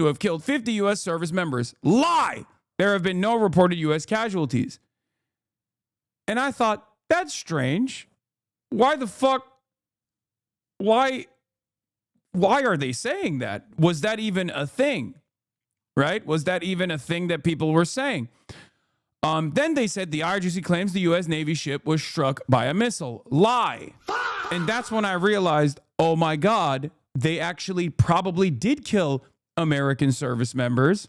to have killed 50 U.S. service members. Lie! There have been no reported U.S. casualties. And I thought, that's strange. Why the fuck? Why are they saying that? Was that even a thing? Right? Was that even a thing that people were saying? Then they said the IRGC claims the U.S. Navy ship was struck by a missile. Lie. And that's when I realized, oh my God, they actually probably did kill American service members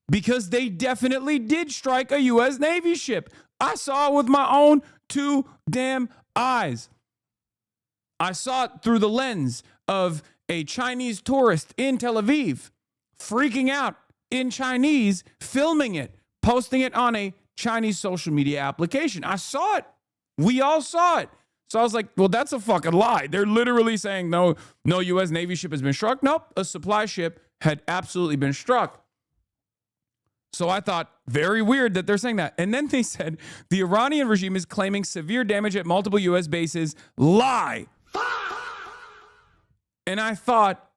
because they definitely did strike a U.S. Navy ship. I saw it with my own two damn eyes. I saw it through the lens of a Chinese tourist in Tel Aviv freaking out in Chinese, filming it, posting it on a Chinese social media application. I saw it. We all saw it. So I was like, well, that's a fucking lie. They're literally saying no U.S. Navy ship has been struck. Nope, a supply ship had absolutely been struck. So I thought, very weird that they're saying that. And then they said the Iranian regime is claiming severe damage at multiple U.S. bases. Lie. And I thought,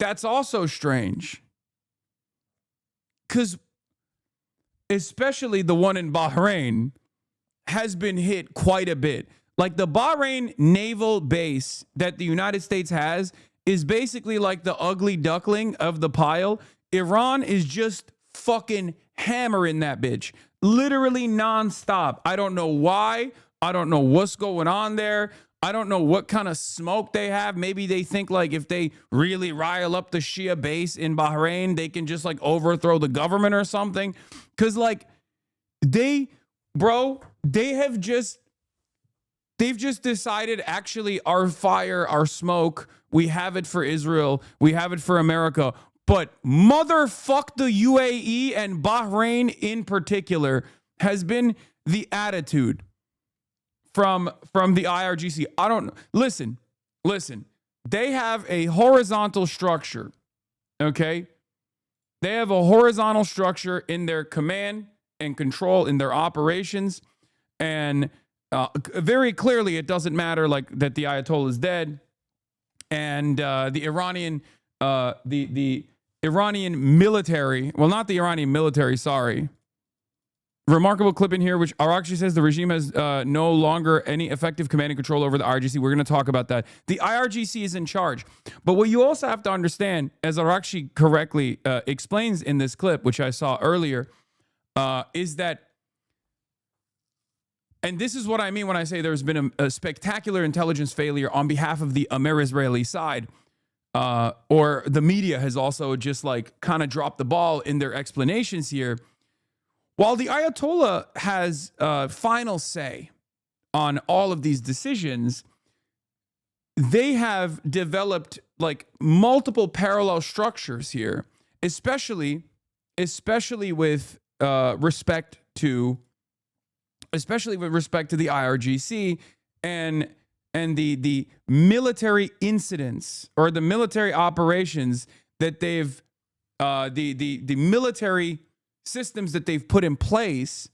that's also strange. Because especially the one in Bahrain has been hit quite a bit. Like the Bahrain naval base that the United States has is basically like the ugly duckling of the pile. Iran is just fucking hammering that bitch. Literally nonstop. I don't know why. I don't know what's going on there. I don't know what kind of smoke they have. Maybe they think like if they really rile up the Shia base in Bahrain, they can just like overthrow the government or something. Because like they've just decided actually our fire, our smoke, we have it for Israel, we have it for America. But motherfuck the UAE and Bahrain in particular has been the attitude from the IRGC. I don't know. Listen. They have a horizontal structure, okay? They have a horizontal structure in their command and control in their operations. And very clearly, it doesn't matter like that the Ayatollah is dead. And the Iranian military, well, not the Iranian military, sorry. Remarkable clip in here, which actually says the regime has no longer any effective command and control over the IRGC. We're going to talk about that. The IRGC is in charge. But what you also have to understand, as Arakshi correctly explains in this clip, which I saw earlier, is that, and this is what I mean when I say there's been a spectacular intelligence failure on behalf of the Amer-Israeli side, or the media has also just like kind of dropped the ball in their explanations here. While the Ayatollah has final say on all of these decisions, they have developed like multiple parallel structures here, especially with respect to the IRGC and the military incidents or the military operations that they've the military systems that they've put in place,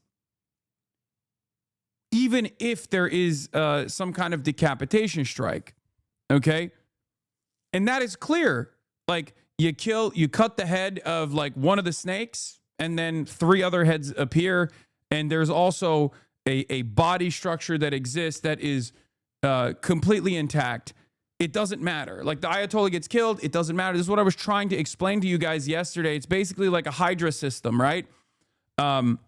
even if there is some kind of decapitation strike, okay? And that is clear. Like you cut the head of like one of the snakes and then 3 other heads appear. And there's also a body structure that exists that is completely intact. It doesn't matter. Like the Ayatollah gets killed, it doesn't matter. This is what I was trying to explain to you guys yesterday. It's basically like a Hydra system, right? The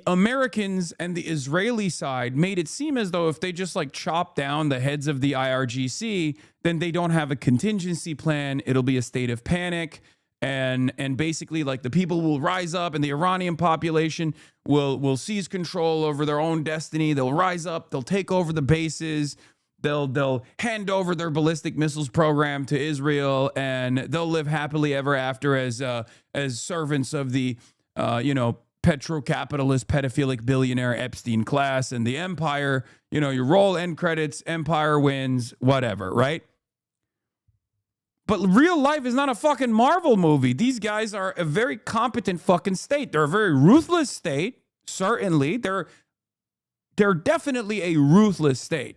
Americans and the Israeli side made it seem as though if they just like chop down the heads of the IRGC, then they don't have a contingency plan. It'll be a state of panic. And basically like the people will rise up and the Iranian population will seize control over their own destiny. They'll rise up, they'll take over the bases, they'll hand over their ballistic missiles program to Israel, and they'll live happily ever after as servants of the petro-capitalist pedophilic billionaire Epstein class and the empire. You know, you roll end credits, empire wins, whatever, right? But real life is not a fucking Marvel movie. These guys are a very competent fucking state. They're a very ruthless state, certainly. They're definitely a ruthless state,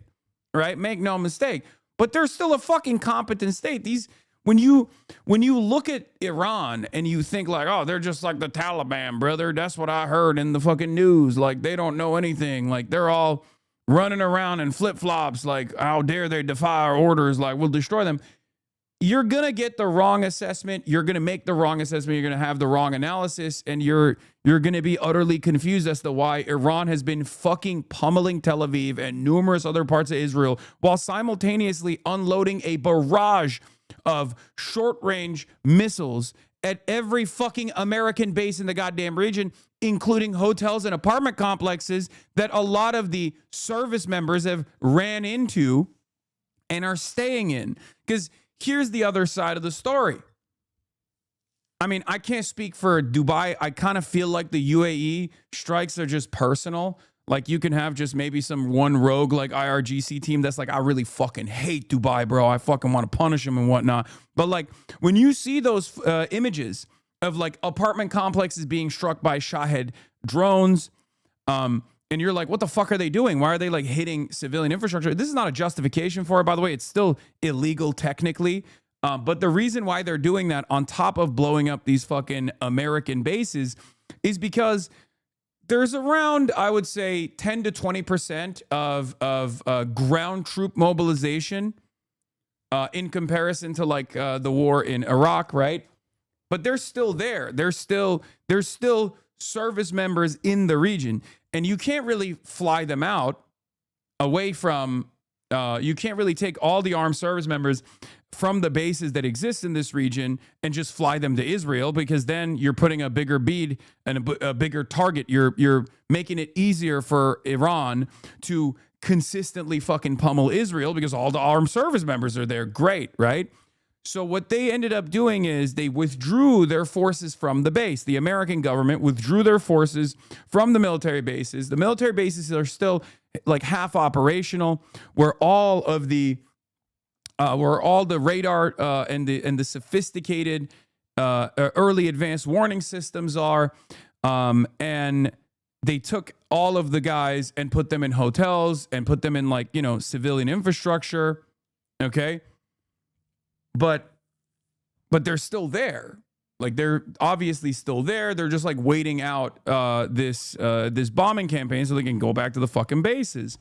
right? Make no mistake. but they're still a fucking competent state. These when you look at Iran and you think like, oh, they're just like the Taliban, brother. That's what I heard in the fucking news. Like they don't know anything. Like they're all running around in flip-flops. Like how dare they defy our orders? Like we'll destroy them. You're going to get the wrong assessment. You're going to make the wrong assessment. You're going to have the wrong analysis. And you're going to be utterly confused as to why Iran has been fucking pummeling Tel Aviv and numerous other parts of Israel while simultaneously unloading a barrage of short-range missiles at every fucking American base in the goddamn region, including hotels and apartment complexes that a lot of the service members have ran into and are staying in. Because here's the other side of the story. I mean, I can't speak for Dubai. I kind of feel like the UAE strikes are just personal. Like you can have just maybe some one rogue like IRGC team that's like, I really fucking hate Dubai, bro. I fucking want to punish them and whatnot. But like when you see those images of like apartment complexes being struck by Shahed drones, and you're like, what the fuck are they doing? Why are they like hitting civilian infrastructure? This is not a justification for it, by the way. It's still illegal technically. But the reason why they're doing that on top of blowing up these fucking American bases is because there's around, I would say, 10 to 20% of ground troop mobilization in comparison to like the war in Iraq, right? But they're still there. There's still service members in the region, and you can't really fly them out away from. You can't really take all the armed service members from the bases that exist in this region and just fly them to Israel, because then you're putting a bigger bead and a bigger target. You're making it easier for Iran to consistently fucking pummel Israel because all the armed service members are there. Great, right? So what they ended up doing is they withdrew their forces from the base. The American government withdrew their forces from the military bases. The military bases are still like half operational, where all the radar and the sophisticated early advanced warning systems are, and they took all of the guys and put them in hotels and put them in like, you know, civilian infrastructure. Okay. But they're still there. Like they're obviously still there. They're just like waiting out this bombing campaign so they can go back to the fucking bases.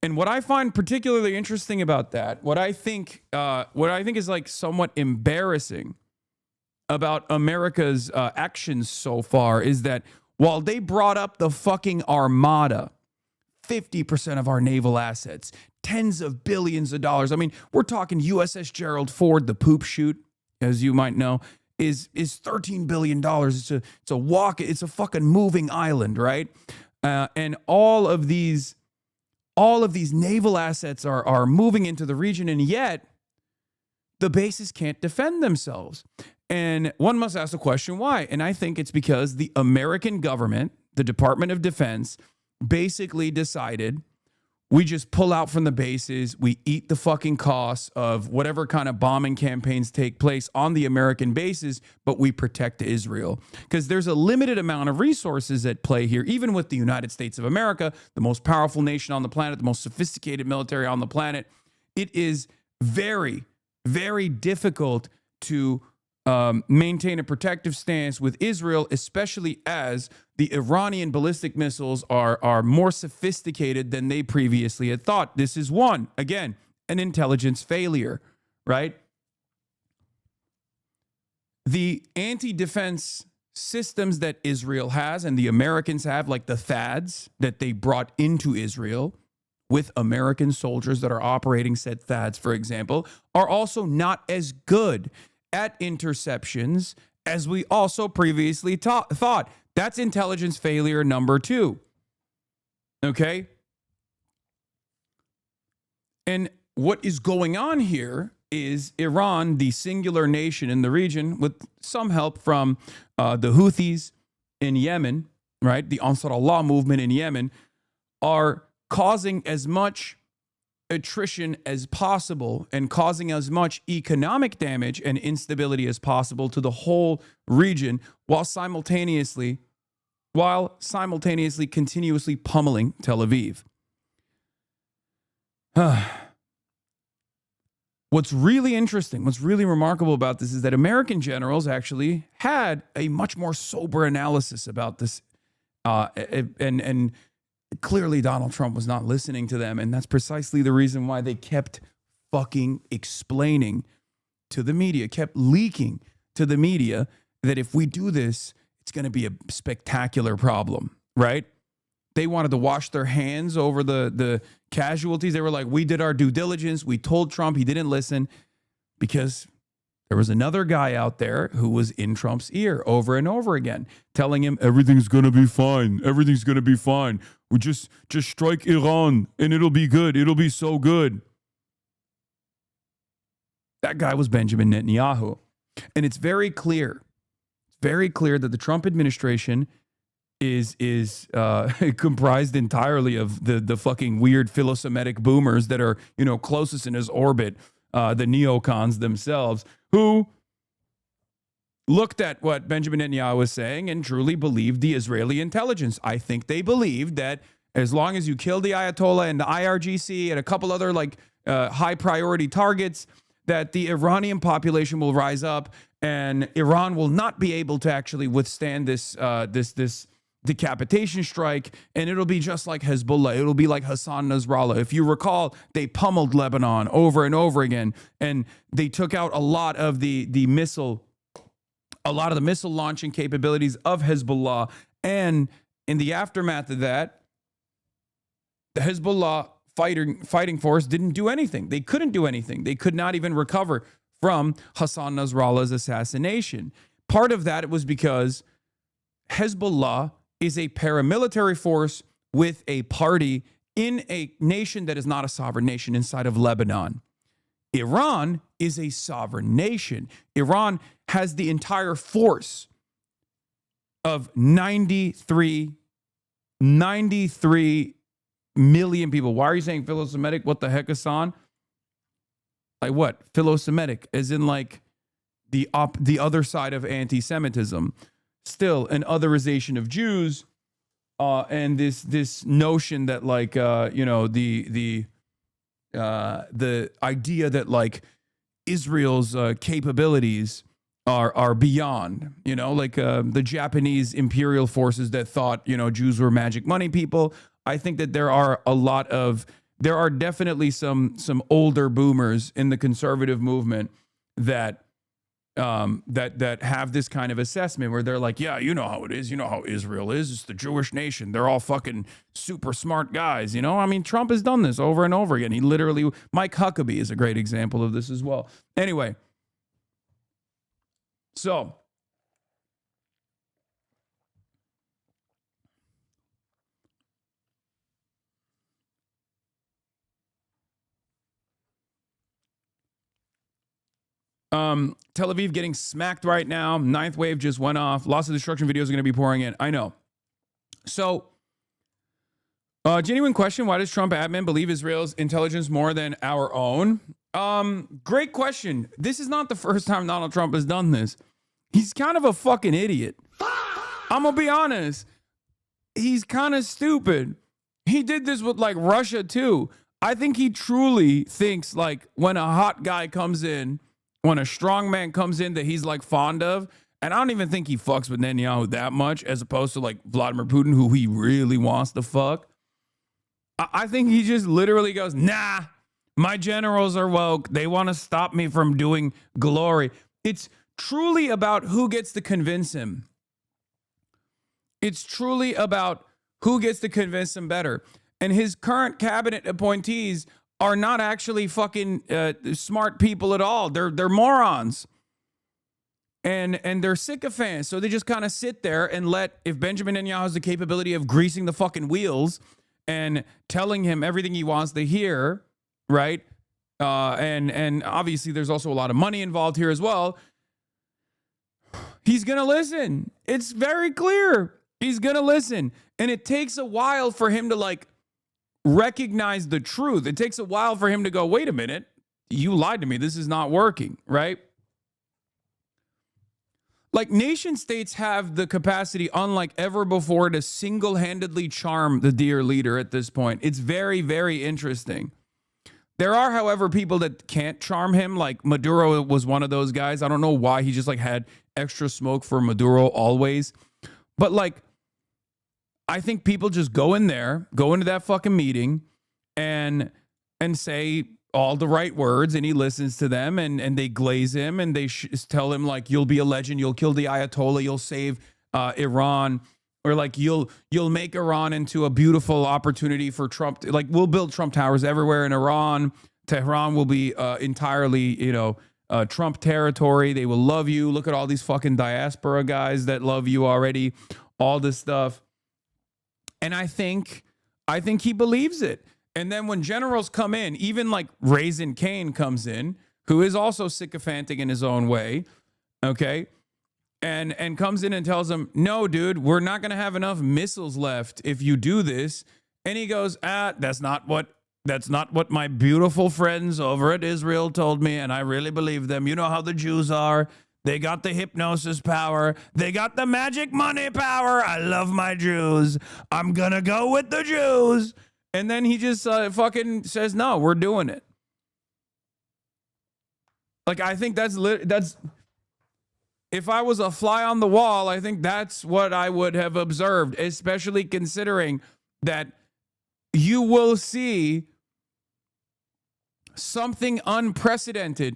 And what I find particularly interesting about that, what I think is like somewhat embarrassing about America's actions so far, is that while they brought up the fucking armada, 50% of our naval assets, tens of billions of dollars. I mean, we're talking USS Gerald Ford, the poop chute, as you might know, is $13 billion. It's a fucking moving island, right? And all of these naval assets are moving into the region, and yet the bases can't defend themselves. And one must ask the question, why? And I think it's because the American government, the Department of Defense, basically decided, we just pull out from the bases, we eat the fucking costs of whatever kind of bombing campaigns take place on the American bases, but we protect Israel. Because there's a limited amount of resources at play here, even with the United States of America, the most powerful nation on the planet, the most sophisticated military on the planet. It is very, very difficult to maintain a protective stance with Israel, especially as the Iranian ballistic missiles are more sophisticated than they previously had thought. This is again, an intelligence failure, right? The anti-defense systems that Israel has and the Americans have, like the THAADs that they brought into Israel with American soldiers that are operating said THAADs, for example, are also not as good at interceptions as we also previously thought. That's intelligence failure number 2. Okay? And what is going on here is Iran, the singular nation in the region, with some help from the Houthis in Yemen, right? The Ansar Allah movement in Yemen, are causing as much attrition as possible and causing as much economic damage and instability as possible to the whole region, while simultaneously continuously pummeling Tel Aviv. What's really interesting, what's really remarkable about this is that American generals actually had a much more sober analysis about this. And clearly Donald Trump was not listening to them. And that's precisely the reason why they kept fucking explaining to the media, kept leaking to the media that if we do this, it's going to be a spectacular problem, right? They wanted to wash their hands over the casualties. They were like, we did our due diligence. We told Trump, he didn't listen, because there was another guy out there who was in Trump's ear over and over again, telling him everything's going to be fine. Everything's going to be fine. We just strike Iran and it'll be good. It'll be so good. That guy was Benjamin Netanyahu. And it's very clear that the Trump administration is comprised entirely of the fucking weird philo-Semitic boomers that are, closest in his orbit, the neocons themselves, who looked at what Benjamin Netanyahu was saying and truly believed the Israeli intelligence. I think they believed that as long as you kill the Ayatollah and the IRGC and a couple other high priority targets, that the Iranian population will rise up and Iran will not be able to actually withstand this decapitation strike, and it'll be just like Hezbollah. It'll be like Hassan Nasrallah. If you recall, they pummeled Lebanon over and over again, and they took out a lot of the missile launching capabilities of Hezbollah. And in the aftermath of that, the Hezbollah fighting force didn't do anything. They couldn't do anything. They could not even recover from Hassan Nasrallah's assassination. Part of that was because Hezbollah is a paramilitary force with a party in a nation that is not a sovereign nation inside of Lebanon. Iran is a sovereign nation. Iran has the entire force of 93 million people. Why are you saying philo-Semitic? What the heck, Hassan? Like what? Philo-Semitic, as in like the other side of anti-Semitism. Still an otherization of Jews, and this notion that the idea that like Israel's capabilities are beyond, the Japanese imperial forces that thought Jews were magic money people. I think that there are definitely some older boomers in the conservative movement that have this kind of assessment where they're like, yeah, you know how it is. You know how Israel is. It's the Jewish nation. They're all fucking super smart guys. I mean, Trump has done this over and over again. Mike Huckabee is a great example of this as well. Anyway, so Tel Aviv getting smacked right now. Ninth wave just went off. Lots of destruction videos are going to be pouring in. I know. So, genuine question. Why does Trump admin believe Israel's intelligence more than our own? Great question. This is not the first time Donald Trump has done this. He's kind of a fucking idiot. I'm going to be honest. He's kind of stupid. He did this with like Russia too. I think he truly thinks like when a hot guy comes in, when a strong man comes in that he's like fond of, and I don't even think he fucks with Netanyahu that much as opposed to like Vladimir Putin, who he really wants to fuck. I think he just literally goes, nah, my generals are woke. They want to stop me from doing glory. It's truly about who gets to convince him. It's truly about who gets to convince him better. And his current cabinet appointees are not actually fucking smart people at all. They're morons. And they're sycophants. So they just kind of sit there and if Benjamin Netanyahu has the capability of greasing the fucking wheels and telling him everything he wants to hear, right? And obviously there's also a lot of money involved here as well. He's going to listen. It's very clear. He's going to listen. And it takes a while for him to like recognize the truth. It takes a while for him to go, wait a minute, you lied to me. This is not working, right? Like nation states have the capacity, unlike ever before, to single-handedly charm the dear leader at this point. It's very, very interesting. There are, however, people that can't charm him. Like Maduro was one of those guys. I don't know why he just like had extra smoke for Maduro always. But like, I think people just go in there, go into that fucking meeting and say all the right words, and he listens to them, and they glaze him, and they tell him like, you'll be a legend, you'll kill the Ayatollah, you'll save Iran, or like you'll make Iran into a beautiful opportunity for Trump. Like we'll build Trump towers everywhere in Iran. Tehran will be entirely, Trump territory. They will love you. Look at all these fucking diaspora guys that love you already. All this stuff, and I think he believes it. And then when generals come in, even like Raisin Kane comes in, who is also sycophantic in his own way, okay, and comes in and tells him, no, dude, we're not going to have enough missiles left if you do this. And he goes, that's not what my beautiful friends over at Israel told me, and I really believe them. You know how the Jews are. They got the hypnosis power. They got the magic money power. I love my Jews. I'm going to go with the Jews. And then he just fucking says, no, we're doing it. Like, I think that's if I was a fly on the wall, I think that's what I would have observed, especially considering that you will see something unprecedented.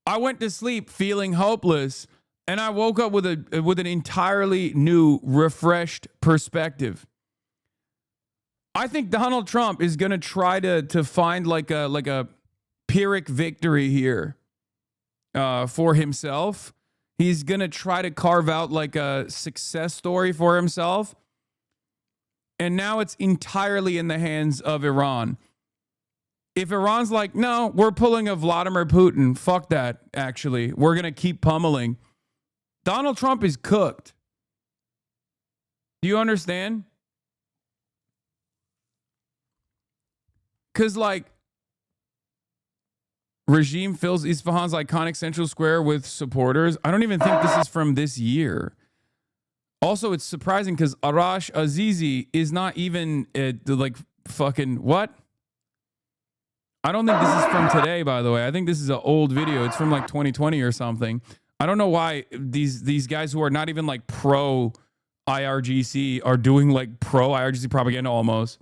I went to sleep feeling hopeless, and I woke up with an entirely new, refreshed perspective. I think Donald Trump is going to try to find like a Pyrrhic victory here for himself. He's going to try to carve out like a success story for himself. And now it's entirely in the hands of Iran. If Iran's like, no, we're pulling a Vladimir Putin, fuck that, actually. We're going to keep pummeling. Donald Trump is cooked. Do you understand? Because, like, regime fills Isfahan's iconic central square with supporters. I don't even think this is from this year. Also, it's surprising because Arash Azizi is not even, like, fucking, what? I don't think this is from today, by the way. I think this is an old video. It's from, like, 2020 or something. I don't know why these guys who are not even, like, pro-IRGC are doing, like, pro-IRGC propaganda almost.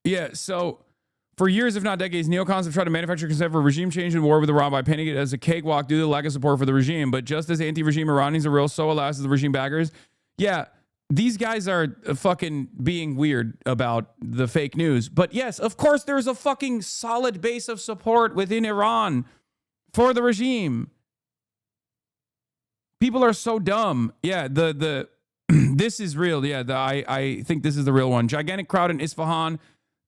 Yeah, so for years, if not decades, neocons have tried to manufacture consent for regime change and war with Iran by painting it as a cakewalk due to the lack of support for the regime. But just as anti-regime Iranians are real, so alas is the regime backers. Yeah, these guys are fucking being weird about the fake news. But yes, of course, there's a fucking solid base of support within Iran for the regime. People are so dumb. Yeah, this is real. Yeah, I think this is the real one. Gigantic crowd in Isfahan.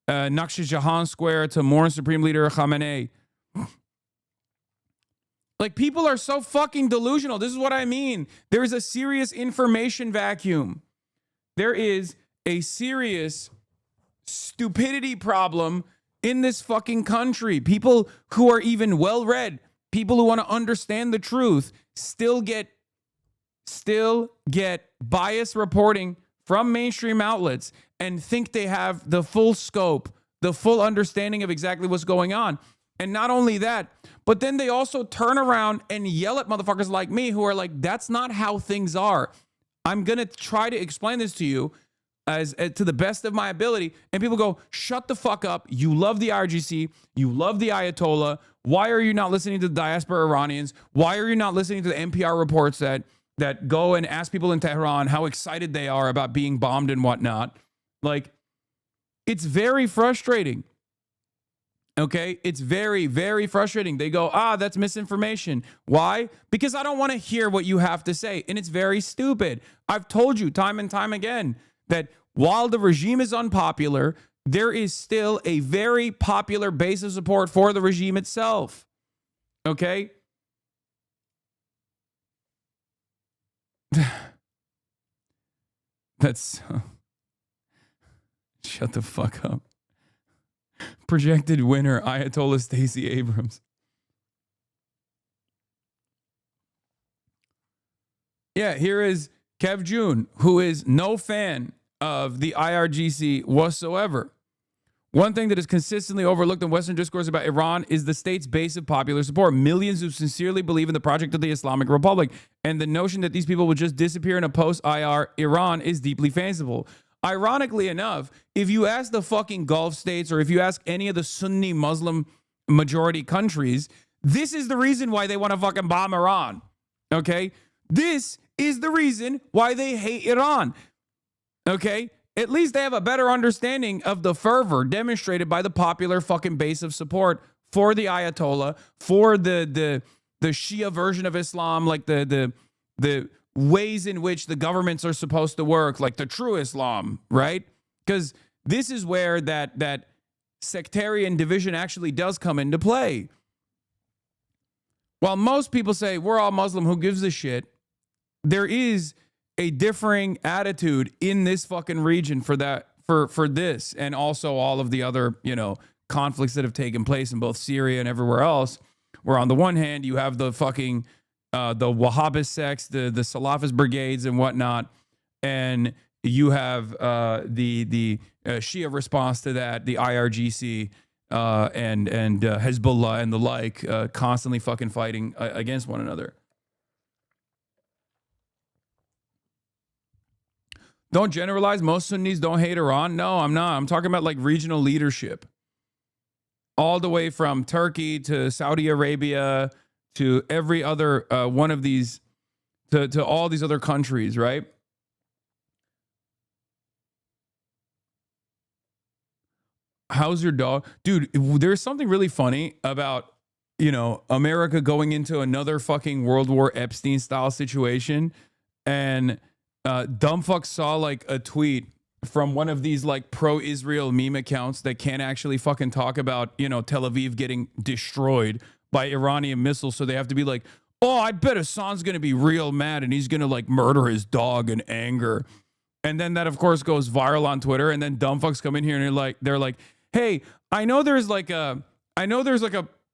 Naqsh Jahan Square to mourn Supreme Leader Khamenei. Like, people are so fucking delusional. This is what I mean. There is a serious information vacuum. There is a serious stupidity problem in this fucking country. People who are even well-read, people who want to understand the truth, still get biased reporting from mainstream outlets and think they have the full scope, the full understanding of exactly what's going on. And not only that, but then they also turn around and yell at motherfuckers like me who are like, that's not how things are. I'm going to try to explain this to you as to the best of my ability. And people go, shut the fuck up. You love the IRGC. You love the Ayatollah. Why are you not listening to the diaspora Iranians? Why are you not listening to the NPR reports that go and ask people in Tehran how excited they are about being bombed and whatnot? Like, it's very frustrating. Okay? It's very, very frustrating. They go, that's misinformation. Why? Because I don't want to hear what you have to say. And it's very stupid. I've told you time and time again that while the regime is unpopular, there is still a very popular base of support for the regime itself. Okay? That's... Shut the fuck up. Projected winner, Ayatollah Stacey Abrams. Yeah, here is Kev June, who is no fan of the IRGC whatsoever. One thing that is consistently overlooked in Western discourse about Iran is the state's base of popular support. Millions who sincerely believe in the project of the Islamic Republic. And the notion that these people will just disappear in a post-IR Iran is deeply fanciful. Ironically enough, if you ask the fucking Gulf states or if you ask any of the Sunni Muslim majority countries, this is the reason why they want to fucking bomb Iran. Okay? This is the reason why they hate Iran. Okay? At least they have a better understanding of the fervor demonstrated by the popular fucking base of support for the Ayatollah, for the Shia version of Islam, like the ways in which the governments are supposed to work, like the true Islam, right? Because this is where that sectarian division actually does come into play. While most people say we're all Muslim, who gives a shit? There is a differing attitude in this fucking region for this, and also all of the other, conflicts that have taken place in both Syria and everywhere else, where on the one hand you have the fucking the Wahhabist sects, the Salafist brigades and whatnot, and you have the Shia response to that, the IRGC and Hezbollah and the like, constantly fucking fighting against one another. Don't generalize. Most Sunnis don't hate Iran. No, I'm not. I'm talking about like regional leadership. All the way from Turkey to Saudi Arabia to every other one of these, to all these other countries, right? How's your dog? Dude, there's something really funny about, America going into another fucking World War Epstein style situation. And dumbfuck saw like a tweet from one of these like pro-Israel meme accounts that can't actually fucking talk about, Tel Aviv getting destroyed by Iranian missiles. So they have to be like, oh, I bet Hassan's going to be real mad and he's going to like murder his dog in anger. And then that of course goes viral on Twitter. And then dumbfucks come in here and they're like, hey, I know there's like a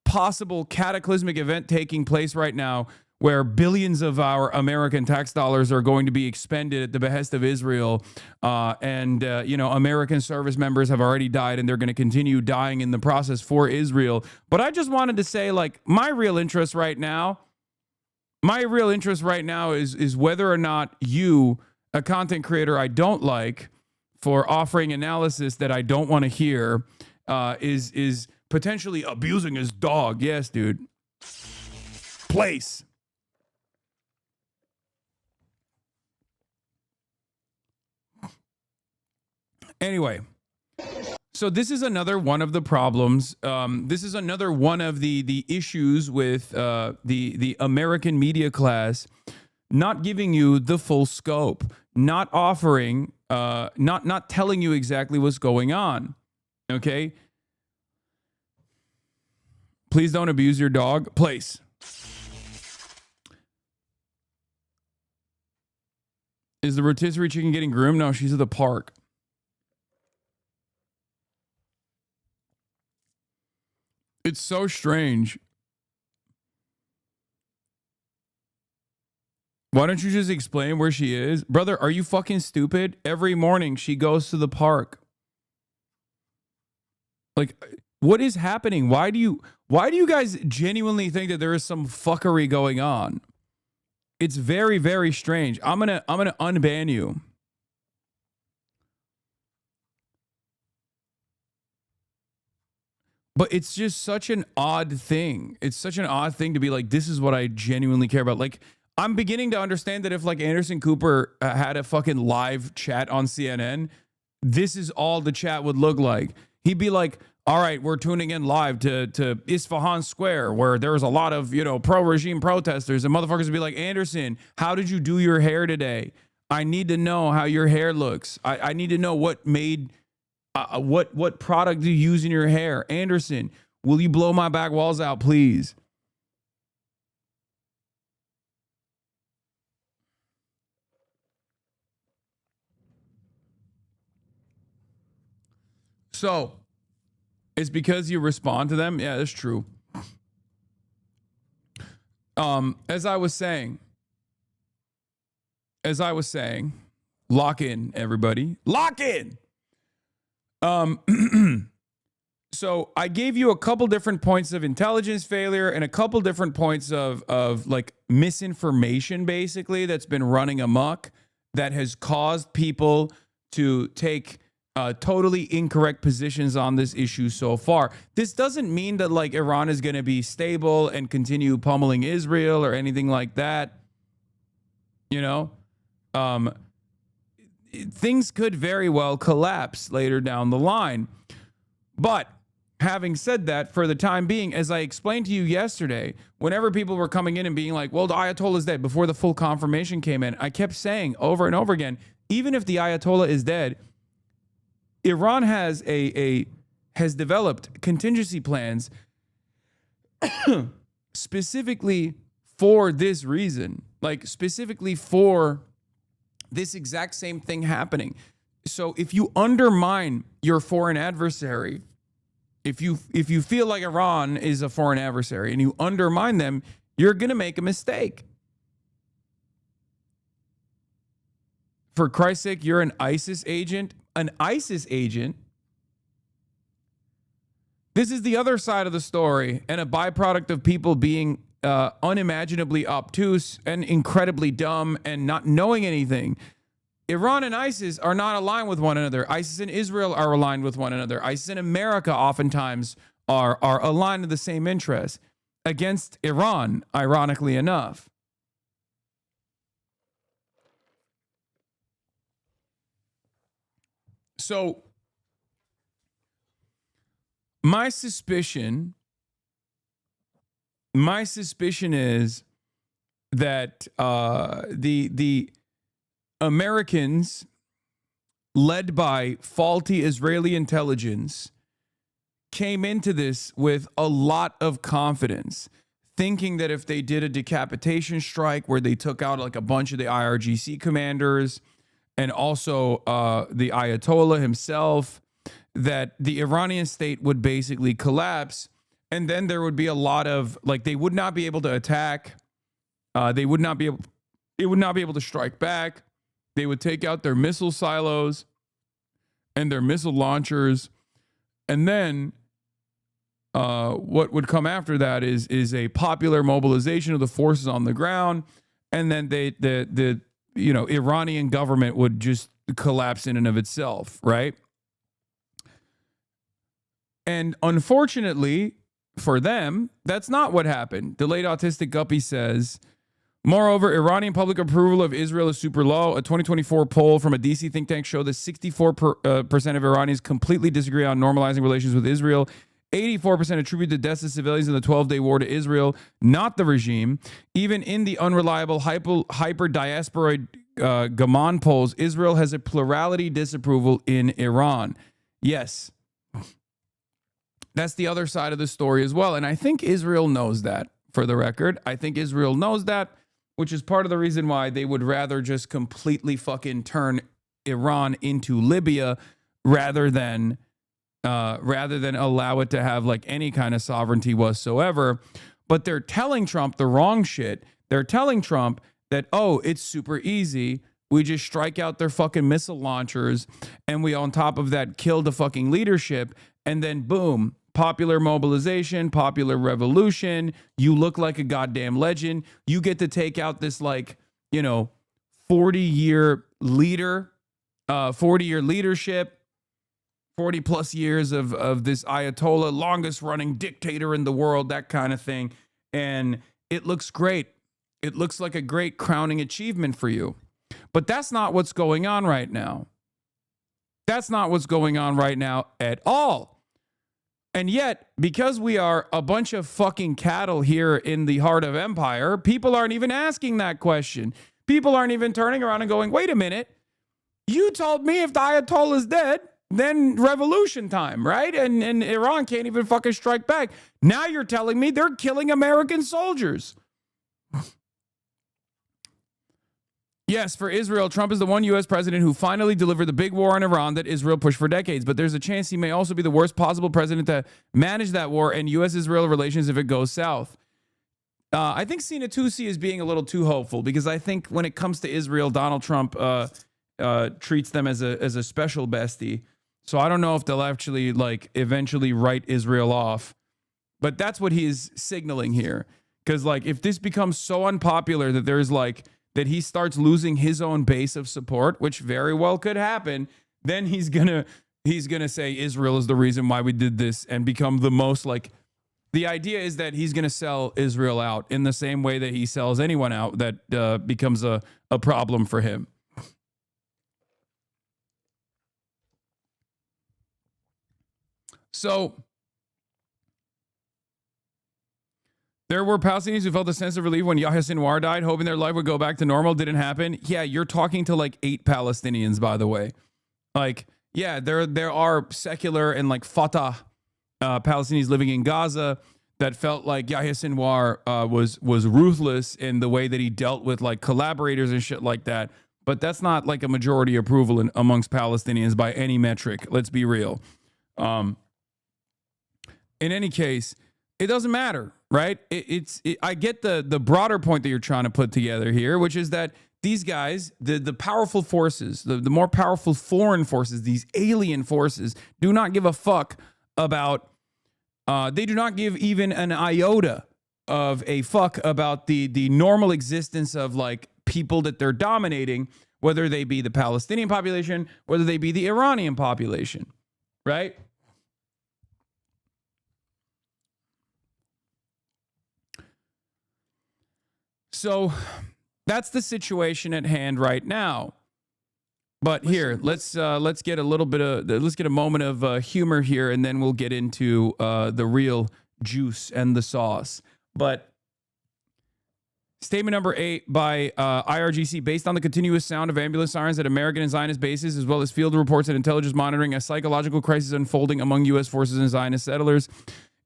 possible cataclysmic event taking place right now where billions of our American tax dollars are going to be expended at the behest of Israel. American service members have already died and they're going to continue dying in the process for Israel. But I just wanted to say, like, my real interest right now is whether or not you, a content creator I don't like, for offering analysis that I don't want to hear, is potentially abusing his dog. Yes, dude. Place. Anyway, so this is another one of the problems. This is another one of the issues with the American media class not giving you the full scope, not offering, not telling you exactly what's going on. Okay? Please don't abuse your dog. Place. Is the rotisserie chicken getting groomed? No, she's at the park. It's so strange. Why don't you just explain where she is? Brother, are you fucking stupid? Every morning she goes to the park. Like, what is happening? Why do you guys genuinely think that there is some fuckery going on? It's very, very strange. I'm gonna unban you. But it's just such an odd thing. It's such an odd thing to be like, this is what I genuinely care about. Like, I'm beginning to understand that if like Anderson Cooper had a fucking live chat on CNN, this is all the chat would look like. He'd be like, all right, we're tuning in live to Isfahan Square, where there's a lot of, pro-regime protesters, and motherfuckers would be like, Anderson, how did you do your hair today? I need to know how your hair looks. I need to know what made... what product do you use in your hair? Anderson, will you blow my back walls out, please? So, it's because you respond to them? Yeah, that's true. As I was saying, as I was saying, lock in, everybody. Lock in. So I gave you a couple different points of intelligence failure and a couple different points of like misinformation, basically, that's been running amok, that has caused people to take totally incorrect positions on this issue so far. This doesn't mean that like Iran is going to be stable and continue pummeling Israel or anything like that. You know, things could very well collapse later down the line. But having said that, for the time being, as I explained to you yesterday, whenever people were coming in and being like, well, the Ayatollah is dead, before the full confirmation came in, I kept saying over and over again, even if the Ayatollah is dead, Iran has has developed contingency plans specifically for this reason, like specifically for this exact same thing happening. So if you undermine your foreign adversary, if you feel like Iran is a foreign adversary and you undermine them, you're going to make a mistake. For Christ's sake, you're an ISIS agent. An ISIS agent. This is the other side of the story, and a byproduct of people being unimaginably obtuse and incredibly dumb and not knowing anything. Iran and ISIS are not aligned with one another. ISIS and Israel are aligned with one another. ISIS and America oftentimes are aligned to the same interests against Iran, ironically enough. So my suspicion is that the Americans, led by faulty Israeli intelligence, came into this with a lot of confidence, thinking that if they did a decapitation strike where they took out like a bunch of the IRGC commanders and also the Ayatollah himself, that the Iranian state would basically collapse. And then there would be a lot of, like, they would not be able to attack. It would not be able to strike back. They would take out their missile silos and their missile launchers. And then what would come after that is a popular mobilization of the forces on the ground. And then the Iranian government would just collapse in and of itself, right? And unfortunately for them, that's not what happened. Delayed Autistic Guppy says, moreover, Iranian public approval of Israel is super low. A 2024 poll from a DC think tank showed that 64% of Iranians completely disagree on normalizing relations with Israel. 84% attribute the deaths of civilians in the 12-day war to Israel, not the regime. Even in the unreliable hyper-diasporoid Gaman polls, Israel has a plurality disapproval in Iran. Yes. That's the other side of the story as well. And I think Israel knows that, for the record. I think Israel knows that, which is part of the reason why they would rather just completely fucking turn Iran into Libya rather than allow it to have like any kind of sovereignty whatsoever. But they're telling Trump the wrong shit. They're telling Trump that, oh, it's super easy. We just strike out their fucking missile launchers and we, on top of that, kill the fucking leadership. And then boom, popular mobilization, popular revolution. You look like a goddamn legend. You get to take out this 40-year leader, 40-year leadership, 40 plus years of this Ayatollah, longest running dictator in the world, that kind of thing. And it looks great. It looks like a great crowning achievement for you. But that's not what's going on right now. That's not what's going on right now at all. And yet, because we are a bunch of fucking cattle here in the heart of empire, people aren't even asking that question. People aren't even turning around and going, wait a minute. You told me if the Ayatollah is dead, then revolution time, right? And Iran can't even fucking strike back. Now you're telling me they're killing American soldiers. Yes, for Israel, Trump is the one U.S. president who finally delivered the big war on Iran that Israel pushed for decades. But there's a chance he may also be the worst possible president to manage that war and U.S.-Israel relations if it goes south. I think Sinatusi is being a little too hopeful because I think when it comes to Israel, Donald Trump treats them as a special bestie. So I don't know if they'll actually like eventually write Israel off. But that's what he's signaling here. Because like if this becomes so unpopular that there's like that he starts losing his own base of support, which very well could happen, then he's gonna say Israel is the reason why we did this and become the most like. The idea is that he's going to sell Israel out in the same way that he sells anyone out that becomes a problem for him. So there were Palestinians who felt a sense of relief when Yahya Sinwar died, hoping their life would go back to normal. Didn't happen. Yeah, you're talking to like 8 Palestinians, by the way. Like, yeah, there are secular and like Fatah Palestinians living in Gaza that felt like Yahya Sinwar was ruthless in the way that he dealt with like collaborators and shit like that. But that's not like a majority approval amongst Palestinians by any metric. Let's be real. In any case, it doesn't matter, right? I get the broader point that you're trying to put together here, which is that these guys, the powerful forces, the more powerful foreign forces, these alien forces, do not give a fuck about, they do not give even an iota of a fuck about the normal existence of like people that they're dominating, whether they be the Palestinian population, whether they be the Iranian population, right? So that's the situation at hand right now. But here, let's get a little bit of let's get a moment of humor here, and then we'll get into the real juice and the sauce. But statement number 8 by IRGC: based on the continuous sound of ambulance sirens at American and Zionist bases, as well as field reports and intelligence monitoring, a psychological crisis unfolding among U.S. forces and Zionist settlers.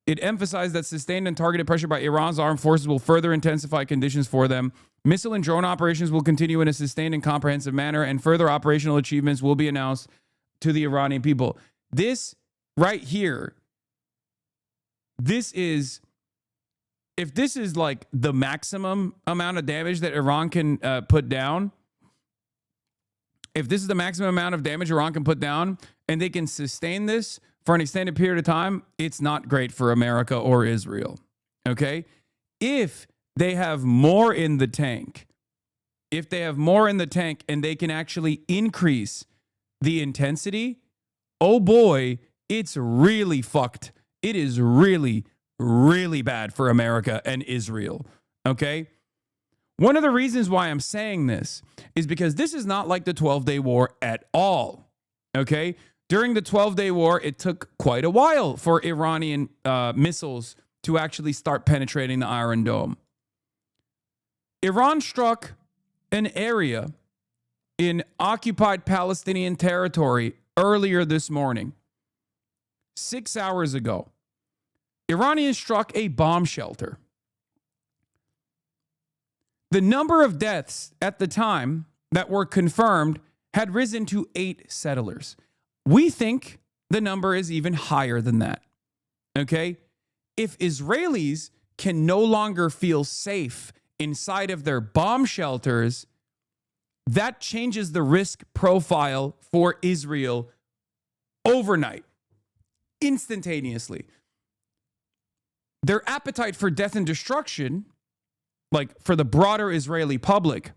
It emphasized that sustained and targeted pressure by Iran's armed forces will further intensify conditions for them. Missile and drone operations will continue in a sustained and comprehensive manner, and further operational achievements will be announced to the Iranian people. This right here, this is, if this is like the maximum amount of damage that Iran can put down, if this is the maximum amount of damage Iran can put down, and they can sustain this for an extended period of time, it's not great for America or Israel. Okay? If they have more in the tank, and they can actually increase the intensity, oh boy, it's really fucked. It is really, really bad for America and Israel. Okay? One of the reasons why I'm saying this is because this is not like the 12-Day War at all. Okay? During the 12-Day War, it took quite a while for Iranian missiles to actually start penetrating the Iron Dome. Iran struck an area in occupied Palestinian territory earlier this morning, 6 hours ago. Iranians struck a bomb shelter. The number of deaths at the time that were confirmed had risen to 8 settlers. We think the number is even higher than that. Okay? If Israelis can no longer feel safe inside of their bomb shelters, that changes the risk profile for Israel overnight, instantaneously. Their appetite for death and destruction, like for the broader Israeli public,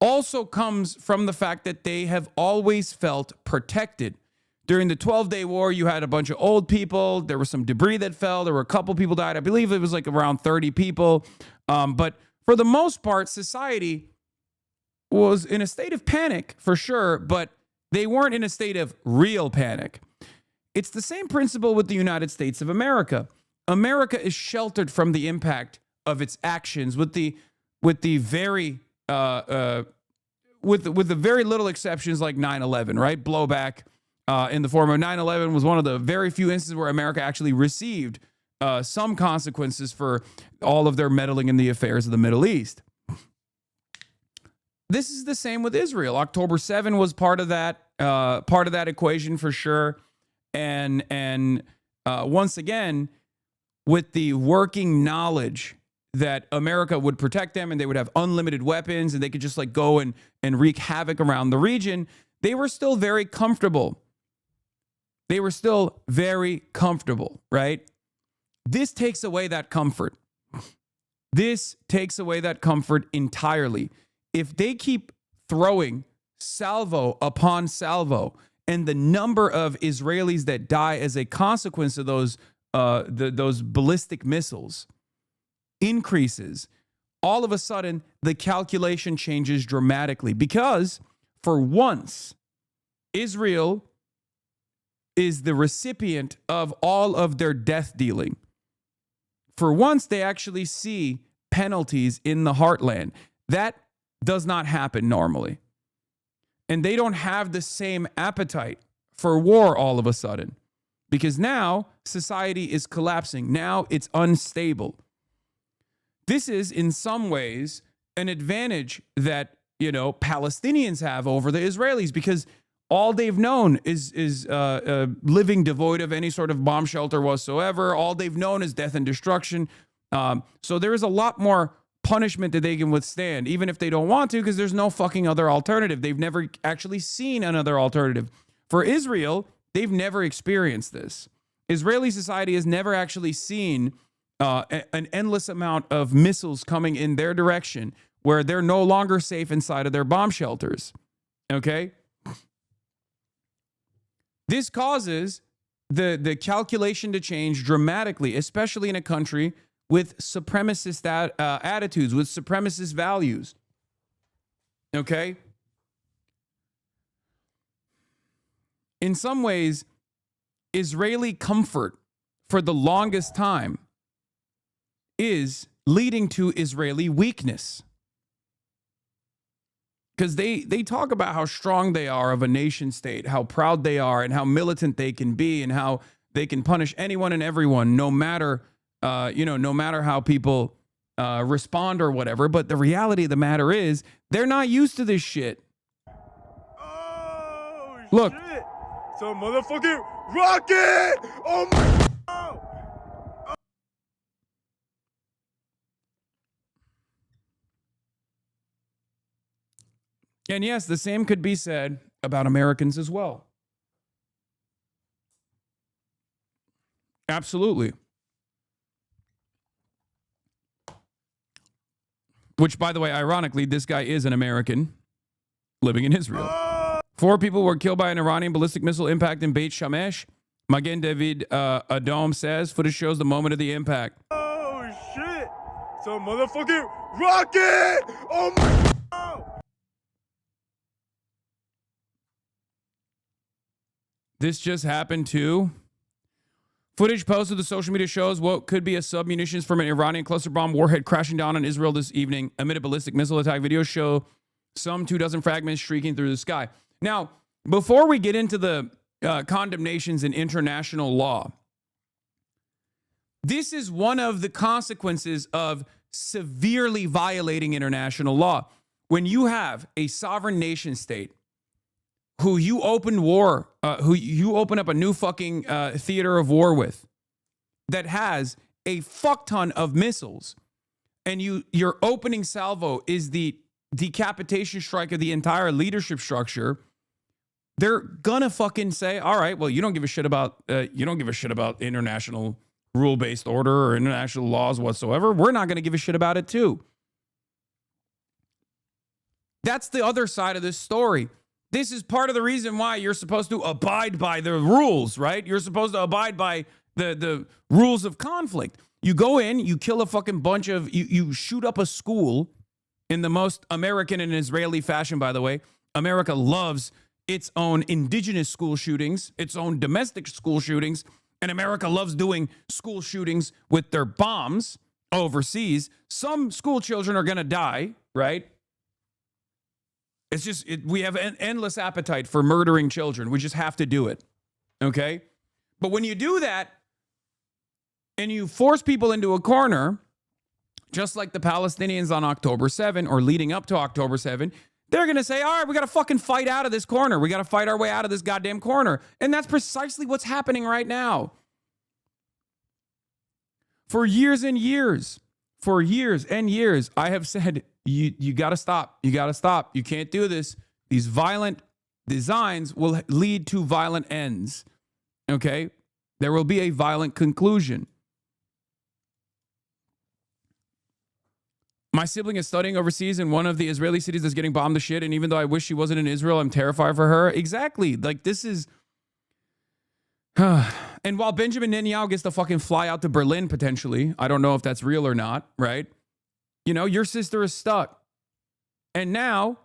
also comes from the fact that they have always felt protected. During the 12-Day War, you had a bunch of old people. There was some debris that fell. There were a couple people died. I believe it was like around 30 people. But for the most part, society was in a state of panic for sure, but they weren't in a state of real panic. It's the same principle with the United States of America. America is sheltered from the impact of its actions with the very very little exceptions like 9/11, right? Blowback in the form of 9/11 was one of the very few instances where America actually received some consequences for all of their meddling in the affairs of the Middle East. This is the same with Israel. October 7 was part of that equation for sure. And once again, with the working knowledge that America would protect them and they would have unlimited weapons and they could just like go and wreak havoc around the region, they were still very comfortable. They were still very comfortable, right? This takes away that comfort. This takes away that comfort entirely. If they keep throwing salvo upon salvo, and the number of Israelis that die as a consequence of those ballistic missiles increases, all of a sudden the calculation changes dramatically, because for once Israel is the recipient of all of their death dealing. For once they actually see penalties in the heartland. That does not happen normally. And they don't have the same appetite for war all of a sudden, because now society is collapsing. Now it's unstable. This is in some ways an advantage that, you know, Palestinians have over the Israelis, because all they've known is living devoid of any sort of bomb shelter whatsoever. All they've known is death and destruction. So there is a lot more punishment that they can withstand, even if they don't want to, because there's no fucking other alternative. They've never actually seen another alternative. For Israel, they've never experienced this. Israeli society has never actually seen an endless amount of missiles coming in their direction where they're no longer safe inside of their bomb shelters. Okay? This causes the calculation to change dramatically, especially in a country with supremacist attitudes, with supremacist values. Okay? In some ways, Israeli comfort for the longest time is leading to Israeli weakness. Because they talk about how strong they are of a nation state, how proud they are, and how militant they can be, and how they can punish anyone and everyone, no matter no matter how people respond or whatever. But the reality of the matter is, they're not used to this shit. Oh, look, shit. So motherfucking rocket! Oh my! And yes, the same could be said about Americans as well. Absolutely. Which, by the way, ironically, this guy is an American living in Israel. 4 people were killed by an Iranian ballistic missile impact in Beit Shemesh. Magen David Adom says footage shows the moment of the impact. Oh shit! So motherfucking rocket! Oh my! This just happened too. Footage posted to social media shows what could be a submunitions from an Iranian cluster bomb warhead crashing down on Israel this evening amid a ballistic missile attack. Videos show some 24 fragments streaking through the sky. Now, before we get into the condemnations in international law, this is one of the consequences of severely violating international law. When you have a sovereign nation state who you open up a new fucking theater of war with, that has a fuck ton of missiles, and your opening salvo is the decapitation strike of the entire leadership structure, they're gonna fucking say, all right, well, you don't give a shit about international rule-based order or international laws whatsoever. We're not gonna give a shit about it too. That's the other side of this story. This is part of the reason why you're supposed to abide by the rules, right? You're supposed to abide by the rules of conflict. You go in, you kill a fucking bunch of, you shoot up a school in the most American and Israeli fashion, by the way. America loves its own indigenous school shootings, its own domestic school shootings, and America loves doing school shootings with their bombs overseas. Some school children are going to die, right? It's just, we have an endless appetite for murdering children. We just have to do it, okay? But when you do that and you force people into a corner, just like the Palestinians on October 7 or leading up to October 7, they're going to say, all right, we got to fucking fight out of this corner. We got to fight our way out of this goddamn corner. And that's precisely what's happening right now. For years and years, For years and years, I have said, you got to stop. You got to stop. You can't do this. These violent designs will lead to violent ends. Okay? There will be a violent conclusion. My sibling is studying overseas in one of the Israeli cities that's getting bombed to shit. And even though I wish she wasn't in Israel, I'm terrified for her. Exactly. Like, this is... And while Benjamin Netanyahu gets to fucking fly out to Berlin, potentially, I don't know if that's real or not, right? You know, your sister is stuck. And now,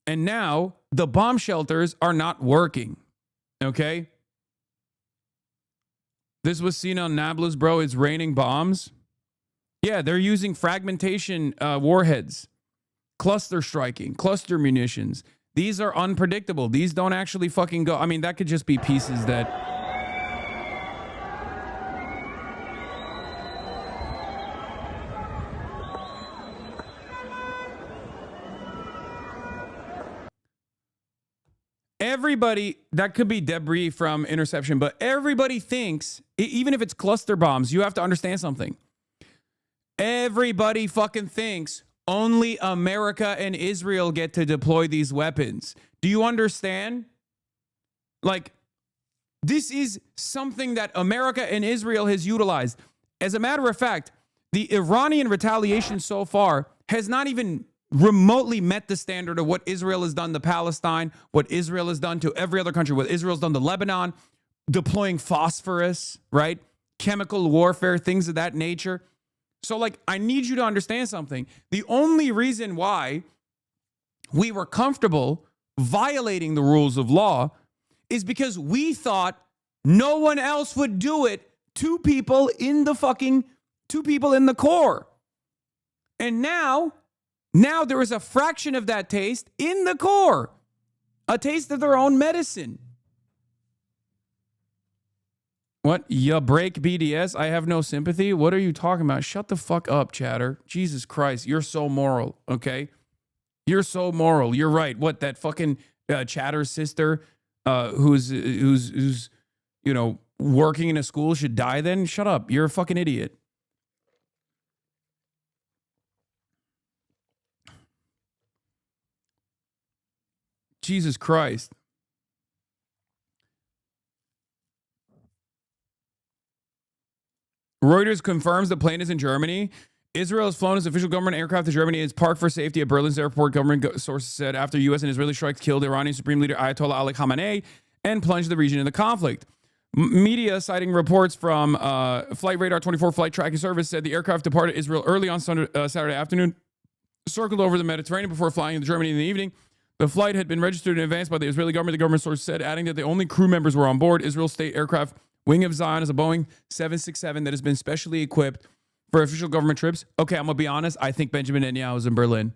the bomb shelters are not working, okay? This was seen on Nablus, bro. It's raining bombs. Yeah, they're using fragmentation warheads, cluster striking, cluster munitions. These are unpredictable. These don't actually fucking go. I mean, that could just be pieces that... Everybody, that could be debris from interception, but everybody thinks, even if it's cluster bombs, you have to understand something. Everybody fucking thinks only America and Israel get to deploy these weapons. Do you understand? Like, this is something that America and Israel has utilized. As a matter of fact, the Iranian retaliation so far has not even remotely met the standard of what Israel has done to Palestine, what Israel has done to every other country, what Israel's done to Lebanon, deploying phosphorus, right? Chemical warfare, things of that nature. So, like, I need you to understand something. The only reason why we were comfortable violating the rules of law is because we thought no one else would do it to people in the core. And now there is a fraction of that taste in the core, a taste of their own medicine. What? You break BDS? I have no sympathy? What are you talking about? Shut the fuck up, chatter. Jesus Christ, you're so moral, okay? You're so moral. You're right. What, that fucking chatter's sister who's you know, working in a school should die then? Shut up. You're a fucking idiot. Jesus Christ. Reuters confirms the plane is in Germany. Israel has flown its official government aircraft to Germany. It's parked for safety at Berlin's airport, government sources said, after U.S. and Israeli strikes killed Iranian Supreme Leader Ayatollah Ali Khamenei and plunged the region into conflict. Media citing reports from Flight Radar 24 flight tracking service said the aircraft departed Israel early on Saturday afternoon, circled over the Mediterranean before flying into Germany in the evening. The flight had been registered in advance by the Israeli government, the government source said, adding that the only crew members were on board. Israel state aircraft Wing of Zion is a Boeing 767 that has been specially equipped for official government trips. Okay, I'm going to be honest. I think Benjamin Netanyahu is in Berlin.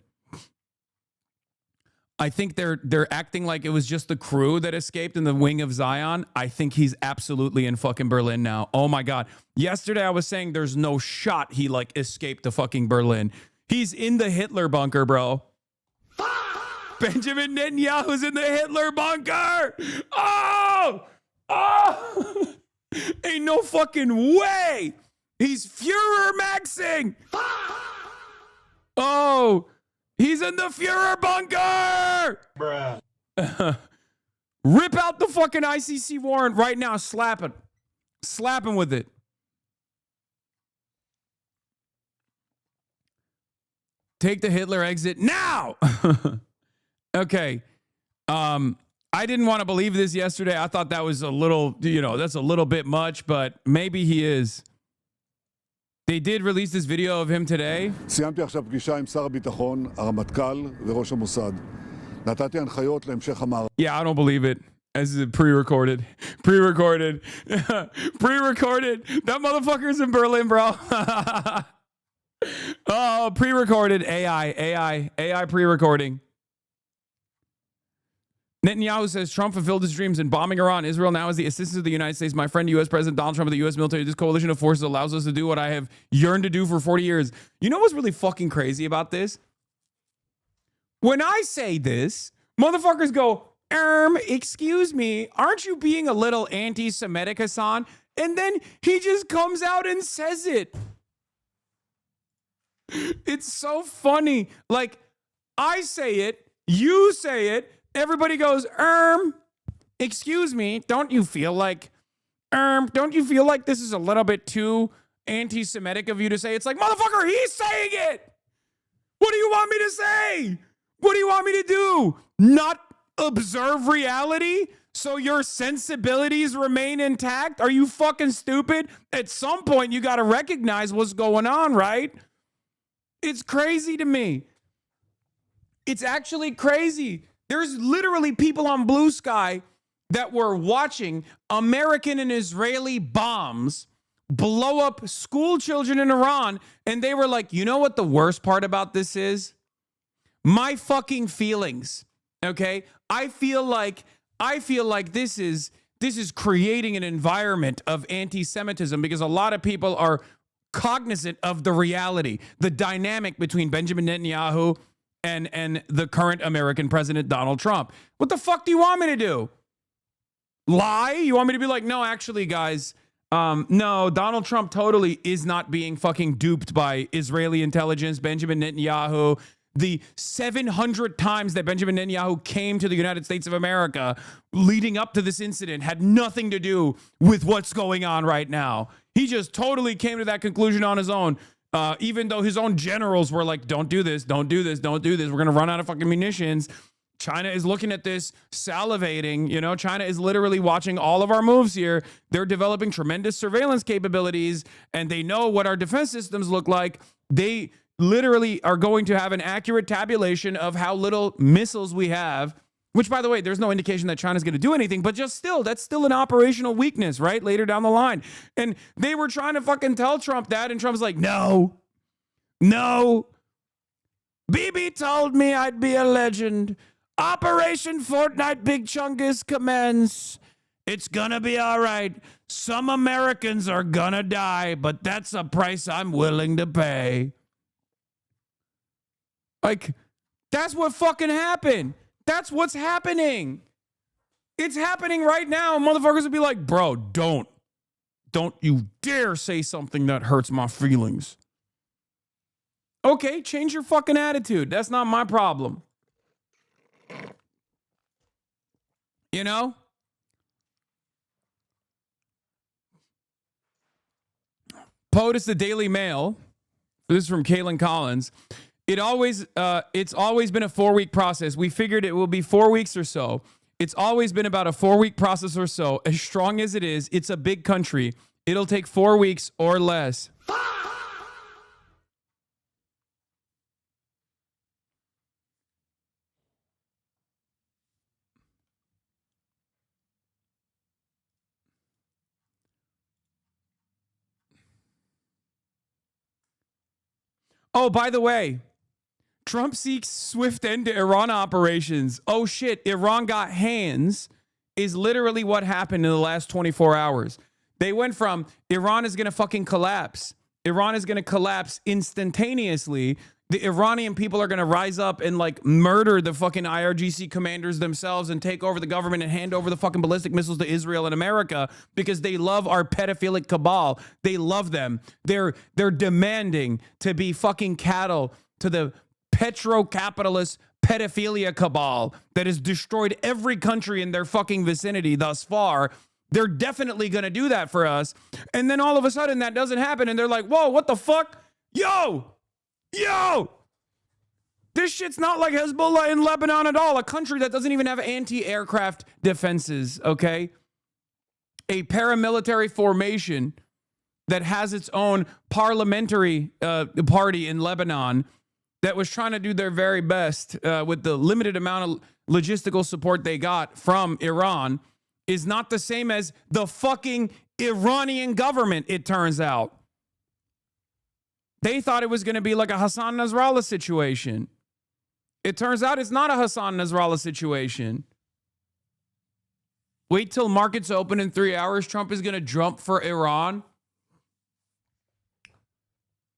I think they're acting like it was just the crew that escaped in the Wing of Zion. I think he's absolutely in fucking Berlin now. Oh my God. Yesterday I was saying there's no shot he like escaped to fucking Berlin. He's in the Hitler bunker, bro. Benjamin Netanyahu's in the Hitler bunker. Oh! Ain't no fucking way. He's Führer Maxing. Oh, he's in the Führer bunker. Bruh. Rip out the fucking ICC warrant right now. Slap it. Slap him with it. Take the Hitler exit now. Okay. I didn't want to believe this yesterday. I thought that was a little, that's a little bit much, but maybe he is. They did release this video of him today. סיימתי עכשיו פגישה עם שר הביטחון, הרמטכ"ל וראש המוסד. נתתי הנחיות להמשך המערכה. Yeah, I don't believe it. As is pre-recorded. Pre-recorded. Pre-recorded. That motherfucker's in Berlin, bro. Oh, pre-recorded. AI pre-recording. Netanyahu says Trump fulfilled his dreams in bombing Iran. Israel now has the assistance of the United States. My friend, U.S. President Donald Trump, of the U.S. military. This coalition of forces allows us to do what I have yearned to do for 40 years. You know what's really fucking crazy about this? When I say this, motherfuckers go, excuse me, aren't you being a little anti-Semitic, Hassan? And then he just comes out and says it. It's so funny. Like, I say it, you say it, everybody goes, excuse me, don't you feel like this is a little bit too anti-Semitic of you to say? It's like, motherfucker, he's saying it. What do you want me to say? What do you want me to do? Not observe reality so your sensibilities remain intact? Are you fucking stupid? At some point, you got to recognize what's going on, right? It's crazy to me. It's actually crazy. There's literally people on Blue Sky that were watching American and Israeli bombs blow up school children in Iran, and they were like, you know what the worst part about this is? My fucking feelings. Okay? I feel like this is creating an environment of anti-Semitism because a lot of people are cognizant of the reality, the dynamic between Benjamin Netanyahu and the current American president, Donald Trump. What the fuck do you want me to do? Lie? You want me to be like, no, actually, guys, no, Donald Trump totally is not being fucking duped by Israeli intelligence, Benjamin Netanyahu. The 700 times that Benjamin Netanyahu came to the United States of America leading up to this incident had nothing to do with what's going on right now. He just totally came to that conclusion on his own. Even though his own generals were like, don't do this, don't do this, don't do this. We're going to run out of fucking munitions. China is looking at this, salivating. You know, China is literally watching all of our moves here. They're developing tremendous surveillance capabilities, and they know what our defense systems look like. They literally are going to have an accurate tabulation of how little missiles we have, which, by the way, there's no indication that China's going to do anything, but just still, that's still an operational weakness, right? Later down the line. And they were trying to fucking tell Trump that, and Trump's like, no. Bibi told me I'd be a legend. Operation Fortnite Big Chungus commence. It's gonna be all right. Some Americans are gonna die, but that's a price I'm willing to pay. Like, that's what fucking happened. That's what's happening. It's happening right now. Motherfuckers would be like, bro, don't you dare say something that hurts my feelings. Okay, change your fucking attitude. That's not my problem. You know? POTUS, the Daily Mail. This is from Kaylin Collins. It's always been a 4-week process. We figured it will be 4 weeks or so. It's always been about a 4-week process or so. As strong as it is, it's a big country. It'll take 4 weeks or less. Oh, by the way, Trump seeks swift end to Iran operations. Oh shit, Iran got hands is literally what happened in the last 24 hours. They went from Iran is going to fucking collapse. Iran is going to collapse instantaneously. The Iranian people are going to rise up and like murder the fucking IRGC commanders themselves and take over the government and hand over the fucking ballistic missiles to Israel and America because they love our pedophilic cabal. They love them. They're demanding to be fucking cattle to the petro-capitalist pedophilia cabal that has destroyed every country in their fucking vicinity thus far. They're definitely going to do that for us. And then all of a sudden that doesn't happen. And they're like, whoa, what the fuck? Yo, this shit's not like Hezbollah in Lebanon at all. A country that doesn't even have anti-aircraft defenses, okay? A paramilitary formation that has its own parliamentary party in Lebanon that was trying to do their very best with the limited amount of logistical support they got from Iran is not the same as the fucking Iranian government, it turns out. They thought it was going to be like a Hassan Nasrallah situation. It turns out it's not a Hassan Nasrallah situation. Wait till markets open in 3 hours. Trump is going to jump for Iran.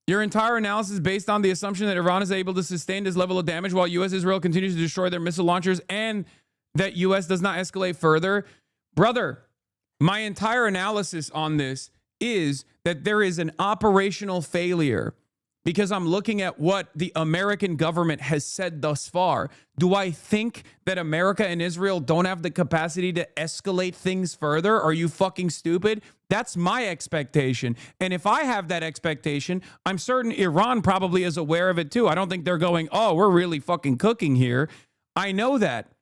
Your entire analysis is based on the assumption that Iran is able to sustain this level of damage while U.S. Israel continues to destroy their missile launchers and that U.S. does not escalate further. Brother, my entire analysis on this is that there is an operational failure because I'm looking at what the American government has said thus far. Do I think that America and Israel don't have the capacity to escalate things further? Are you fucking stupid? That's my expectation. And if I have that expectation, I'm certain Iran probably is aware of it too. I don't think they're going, oh, we're really fucking cooking here. I know that.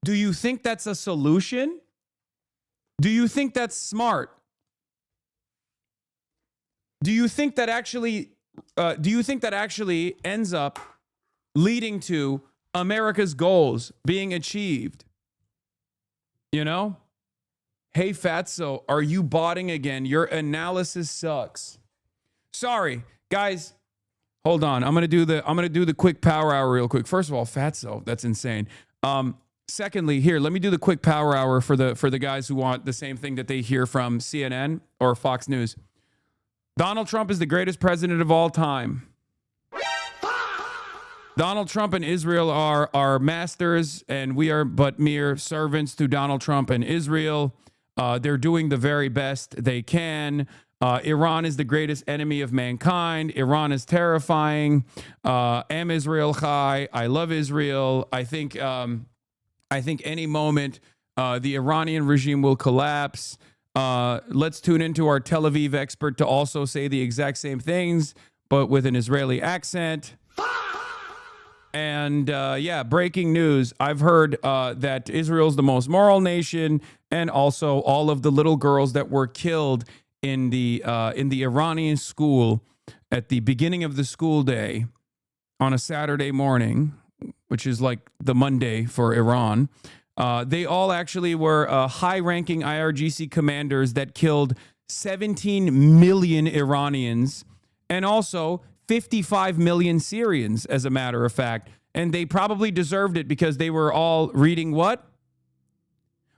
Do you think that's a solution? Do you think that's smart? Do you think that actually ends up leading to America's goals being achieved? You know? Hey, Fatso, are you botting again? Your analysis sucks. Sorry, guys. Hold on. I'm gonna do the quick power hour real quick. First of all, Fatso, that's insane. Secondly, here, let me do the quick power hour for the guys who want the same thing that they hear from CNN or Fox News. Donald Trump is the greatest president of all time. Donald Trump and Israel are our masters, and we are but mere servants to Donald Trump and Israel. They're doing the very best they can. Iran is the greatest enemy of mankind. Iran is terrifying. Am Israel Chai. I love Israel. I think any moment the Iranian regime will collapse. Let's tune into our Tel Aviv expert to also say the exact same things, but with an Israeli accent. And yeah, breaking news. I've heard that Israel's the most moral nation, and also all of the little girls that were killed in the Iranian school at the beginning of the school day on a Saturday morning, which is like the Monday for Iran. They all actually were high-ranking IRGC commanders that killed 17 million Iranians and also 55 million Syrians, as a matter of fact. And they probably deserved it because they were all reading what?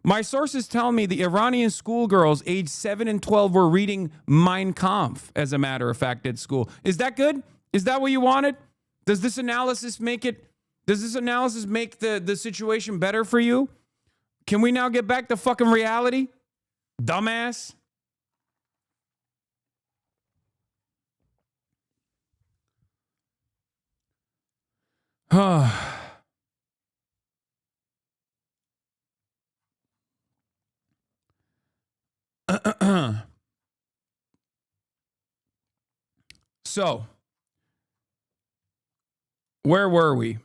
My sources tell me the Iranian schoolgirls aged 7 and 12 were reading Mein Kampf, as a matter of fact, at school. Is that good? Is that what you wanted? Does this analysis make the situation better for you? Can we now get back to fucking reality? Dumbass. So, where were we?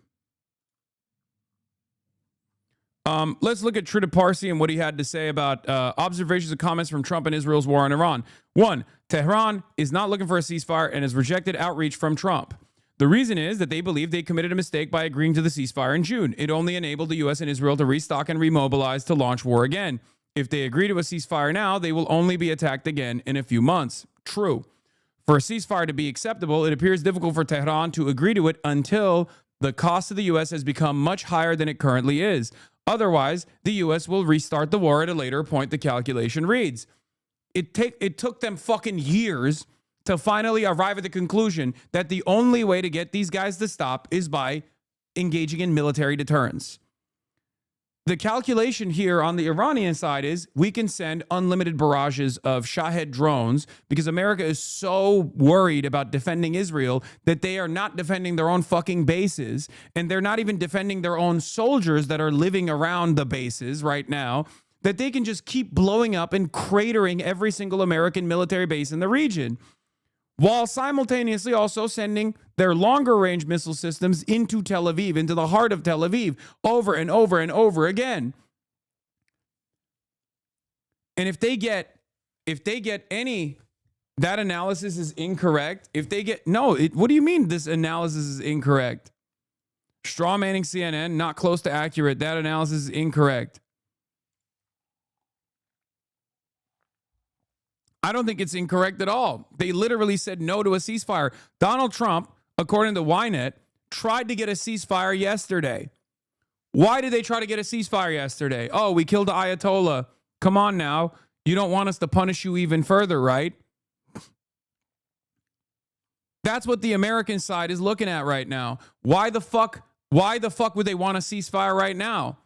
Let's look at Trita Parsi and what he had to say about observations and comments from Trump and Israel's war on Iran. 1. Tehran is not looking for a ceasefire and has rejected outreach from Trump. The reason is that they believe they committed a mistake by agreeing to the ceasefire in June. It only enabled the U.S. and Israel to restock and remobilize to launch war again. If they agree to a ceasefire now, they will only be attacked again in a few months. True. For a ceasefire to be acceptable, it appears difficult for Tehran to agree to it until the cost of the U.S. has become much higher than it currently is. Otherwise, the U.S. will restart the war at a later point, the calculation reads. It took them fucking years to finally arrive at the conclusion that the only way to get these guys to stop is by engaging in military deterrence. The calculation here on the Iranian side is we can send unlimited barrages of Shahed drones because America is so worried about defending Israel that they are not defending their own fucking bases, and they're not even defending their own soldiers that are living around the bases right now, that they can just keep blowing up and cratering every single American military base in the region, while simultaneously also sending their longer range missile systems into Tel Aviv, into the heart of Tel Aviv, over and over and over again. And if they get any, that analysis is incorrect. What do you mean this analysis is incorrect? Straw manning CNN, not close to accurate. That analysis is incorrect. I don't think it's incorrect at all. They literally said no to a ceasefire. Donald Trump, according to Ynet, tried to get a ceasefire yesterday. Why did they try to get a ceasefire yesterday? Oh, we killed the Ayatollah. Come on now. You don't want us to punish you even further, right? That's what the American side is looking at right now. Why the fuck would they want a ceasefire right now?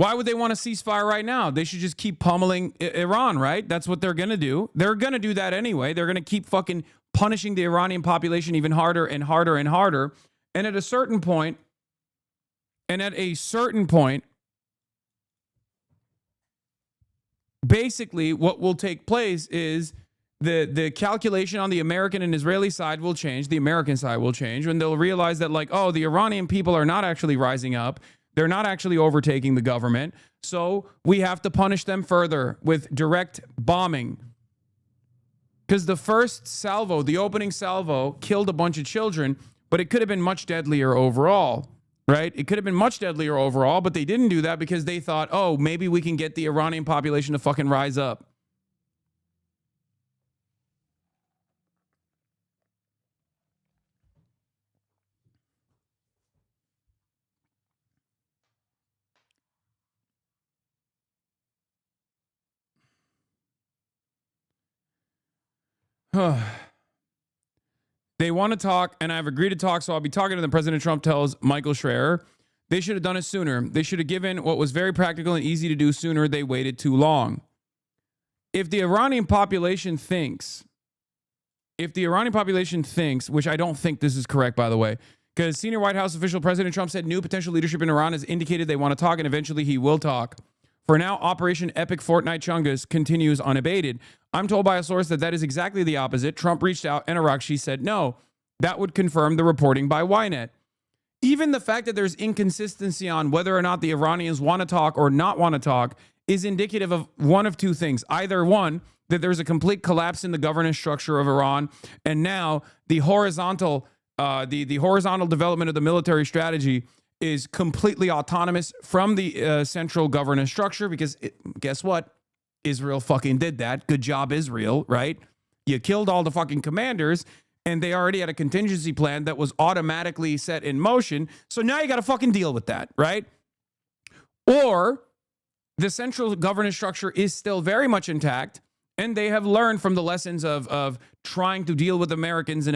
Why would they want a ceasefire right now? They should just keep pummeling Iran, right? That's what they're going to do. They're going to do that anyway. They're going to keep fucking punishing the Iranian population even harder and harder and harder. And at a certain point, basically what will take place is the calculation on the American and Israeli side will change. The American side will change, and they'll realize that, like, oh, the Iranian people are not actually rising up. They're not actually overtaking the government. So we have to punish them further with direct bombing. Because the first salvo, the opening salvo, killed a bunch of children, but it could have been much deadlier overall, right? It could have been much deadlier overall, but they didn't do that because they thought, oh, maybe we can get the Iranian population to fucking rise up. They want to talk, and I've agreed to talk, so I'll be talking to them. President Trump tells Michael Schreier. They should have done it sooner. They should have given what was very practical and easy to do sooner. They waited too long. If the Iranian population thinks, which I don't think this is correct, by the way, because senior White House official President Trump said new potential leadership in Iran has indicated they want to talk, and eventually he will talk. For now, Operation Epic Fortnite Chungus continues unabated. I'm told by a source that is exactly the opposite. Trump reached out and Arakshi said no. That would confirm the reporting by Ynet. Even the fact that there's inconsistency on whether or not the Iranians want to talk or not want to talk is indicative of one of two things. Either one, that there's a complete collapse in the governance structure of Iran, and now the horizontal development of the military strategy is completely autonomous from the central governance structure, because guess what? Israel fucking did that. Good job, Israel, right? You killed all the fucking commanders, and they already had a contingency plan that was automatically set in motion. So now you got to fucking deal with that, right? Or the central governance structure is still very much intact, and they have learned from the lessons of trying to deal with Americans in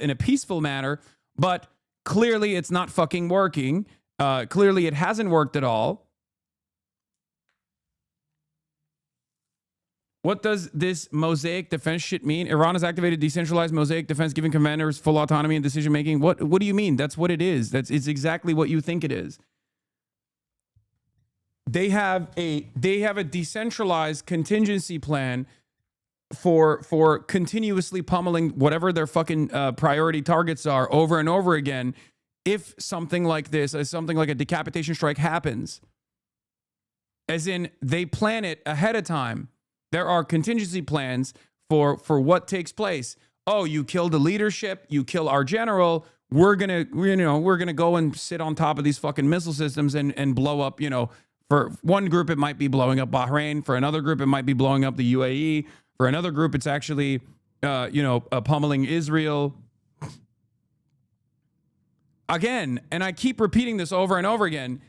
a peaceful manner, but clearly it's not fucking working. Clearly it hasn't worked at all. What does this mosaic defense shit mean? Iran has activated decentralized mosaic defense, giving commanders full autonomy in decision making. What do you mean? That's what it is. It's exactly what you think it is. They have a decentralized contingency plan for continuously pummeling whatever their fucking priority targets are over and over again. If something like this, something like a decapitation strike happens, as in they plan it ahead of time. There are contingency plans for what takes place. Oh, you kill the leadership, you kill our general. We're gonna go and sit on top of these fucking missile systems and blow up. For one group it might be blowing up Bahrain. For another group it might be blowing up the UAE. For another group it's actually pummeling Israel. Again, and I keep repeating this over and over again.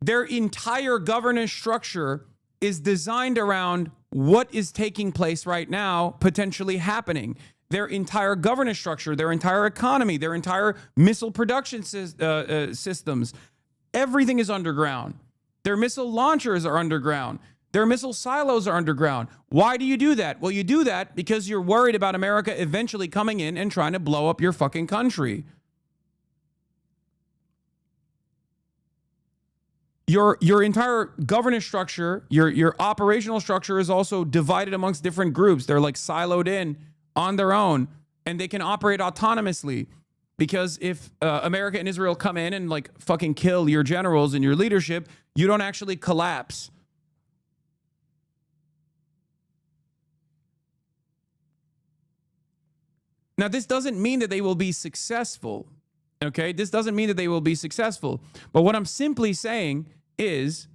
Their entire governance structure is designed around what is taking place right now, potentially happening. Their entire governance structure, their entire economy, their entire missile production systems, everything is underground. Their missile launchers are underground. Their missile silos are underground. Why do you do that? Well, you do that because you're worried about America eventually coming in and trying to blow up your fucking country. Your entire governance structure, your operational structure is also divided amongst different groups. They're like siloed in on their own, and they can operate autonomously. Because if America and Israel come in and like fucking kill your generals and your leadership, you don't actually collapse. Now, this doesn't mean that they will be successful. Okay, this doesn't mean that they will be successful. But what I'm simply saying is,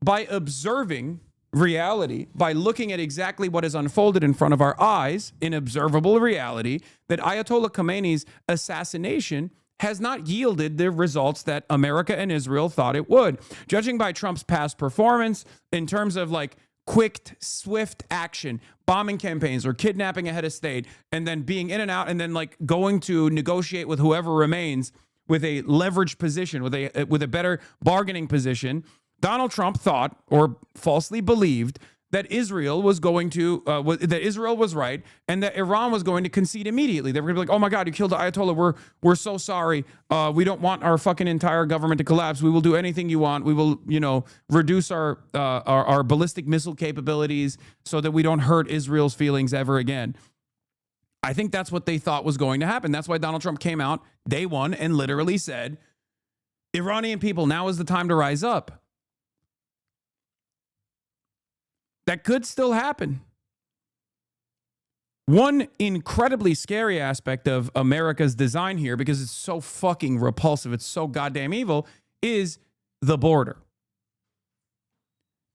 by observing reality, by looking at exactly what has unfolded in front of our eyes, in observable reality, that Ayatollah Khamenei's assassination has not yielded the results that America and Israel thought it would. Judging by Trump's past performance in terms of like quick, swift action, bombing campaigns or kidnapping a head of state, and then being in and out, and then like going to negotiate with whoever remains with a leveraged position, with a better bargaining position, Donald Trump thought or falsely believed that Israel was going to, that Israel was right and that Iran was going to concede immediately. They were going to be like, oh my God, you killed the Ayatollah. We're so sorry. We don't want our fucking entire government to collapse. We will do anything you want. We will, reduce our ballistic missile capabilities so that we don't hurt Israel's feelings ever again. I think that's what they thought was going to happen. That's why Donald Trump came out day one and literally said, Iranian people, now is the time to rise up. That could still happen. One incredibly scary aspect of America's design here, because it's so fucking repulsive, it's so goddamn evil, is the border.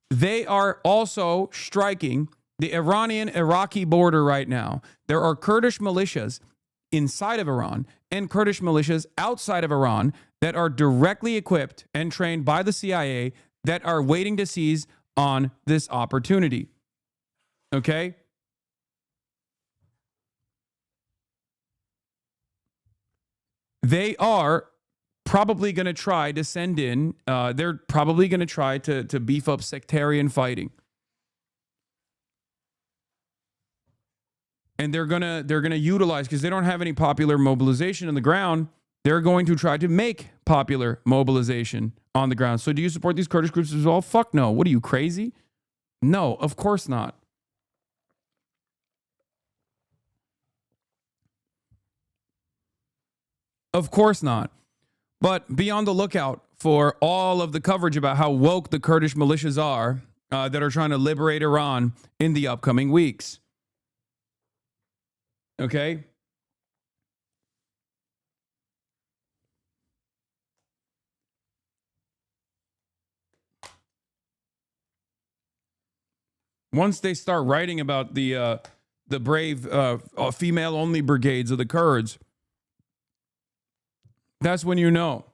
They are also striking the Iranian-Iraqi border right now. There are Kurdish militias inside of Iran and Kurdish militias outside of Iran that are directly equipped and trained by the CIA that are waiting to seize on this opportunity. Okay? They are probably going to try to send in, they're probably going to try to beef up sectarian fighting. And they're gonna utilize, because they don't have any popular mobilization on the ground, they're going to try to make popular mobilization on the ground. So do you support these Kurdish groups as well? Fuck no. What are you, crazy? No, of course not. Of course not. But be on the lookout for all of the coverage about how woke the Kurdish militias are that are trying to liberate Iran in the upcoming weeks. Okay? Once they start writing about the brave female-only brigades of the Kurds, that's when you know.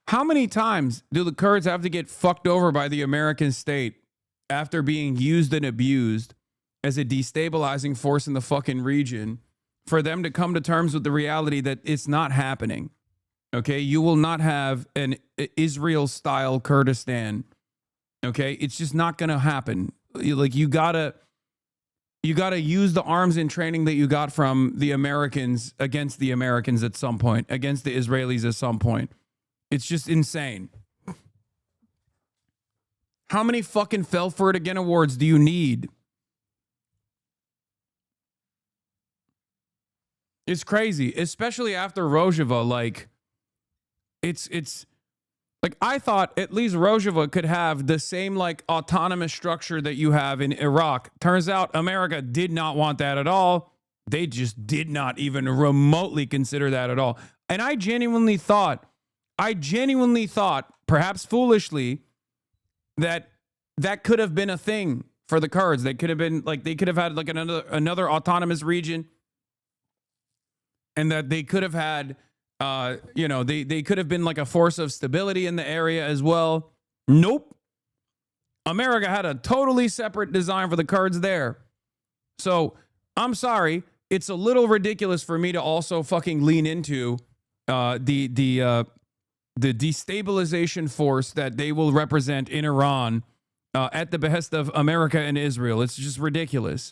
How many times do the Kurds have to get fucked over by the American state after being used and abused as a destabilizing force in the fucking region for them to come to terms with the reality that it's not happening? Okay, you will not have an Israel-style Kurdistan. Okay, it's just not going to happen. Like, you gotta use the arms and training that you got from the Americans against the Americans at some point, against the Israelis at some point. It's just insane. How many fucking Fell For It Again awards do you need? It's crazy, especially after Rojava. Like, it's like, I thought at least Rojava could have the same like autonomous structure that you have in Iraq. Turns out America did not want that at all. They just did not even remotely consider that at all. And I genuinely thought, perhaps foolishly, that could have been a thing for the Kurds. They could have been like, they could have had like another autonomous region, and that they could have had, they could have been like a force of stability in the area as well. Nope. America had a totally separate design for the Kurds there. So I'm sorry, it's a little ridiculous for me to also fucking lean into the destabilization force that they will represent in Iran at the behest of America and Israel. It's just ridiculous.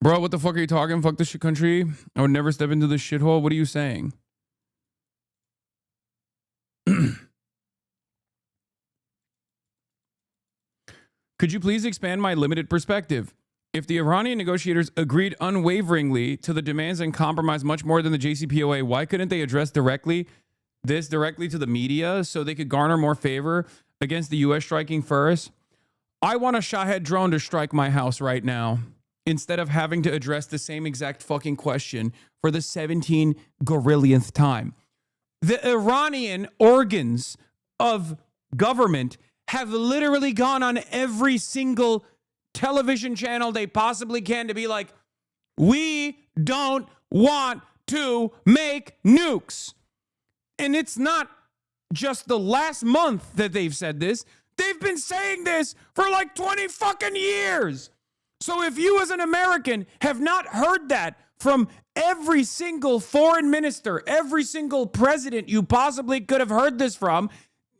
Bro, what the fuck are you talking? Fuck this shit country. I would never step into this shithole. What are you saying? Could you please expand my limited perspective? If the Iranian negotiators agreed unwaveringly to the demands and compromise much more than the JCPOA, why couldn't they address directly to the media so they could garner more favor against the U.S. striking first? I want a Shahed drone to strike my house right now, instead of having to address the same exact fucking question for the 17 gorillionth time. The Iranian organs of government have literally gone on every single television channel they possibly can to be like, we don't want to make nukes. And it's not just the last month that they've said this. They've been saying this for like 20 fucking years. So if you as an American have not heard that from every single foreign minister, every single president you possibly could have heard this from,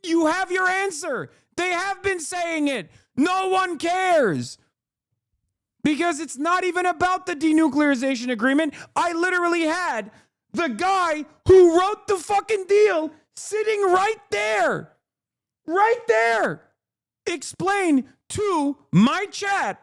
you have your answer. They have been saying it. No one cares. Because it's not even about the denuclearization agreement. I literally had the guy who wrote the fucking deal sitting right there, explain to my chat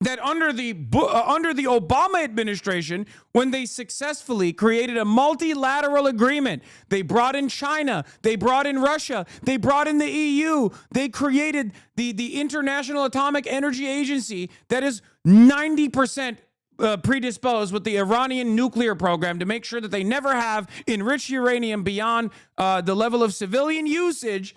that under the Obama administration, when they successfully created a multilateral agreement, they brought in China, they brought in Russia, they brought in the EU, they created the International Atomic Energy Agency that is 90% predisposed with the Iranian nuclear program to make sure that they never have enriched uranium beyond the level of civilian usage,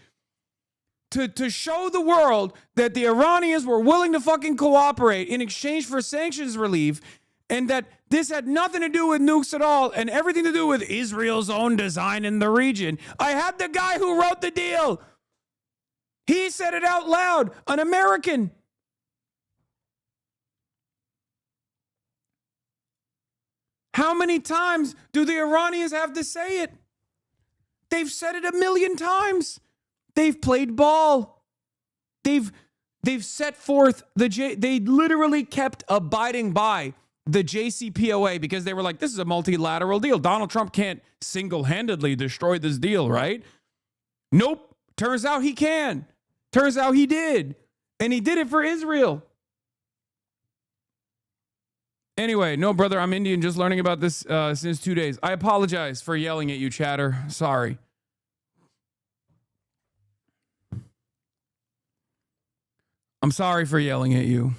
to show the world that the Iranians were willing to fucking cooperate in exchange for sanctions relief, and that this had nothing to do with nukes at all and everything to do with Israel's own design in the region. I had the guy who wrote the deal. He said it out loud, an American. How many times do the Iranians have to say it? They've said it 1,000,000 times. They've played ball. They've set forth they literally kept abiding by the JCPOA because they were like, this is a multilateral deal. Donald Trump can't single-handedly destroy this deal, right? Nope. Turns out he can. Turns out he did. And he did it for Israel. Anyway, no, brother, I'm Indian, just learning about this since 2 days. I apologize for yelling at you, chatter. Sorry. I'm sorry for yelling at you.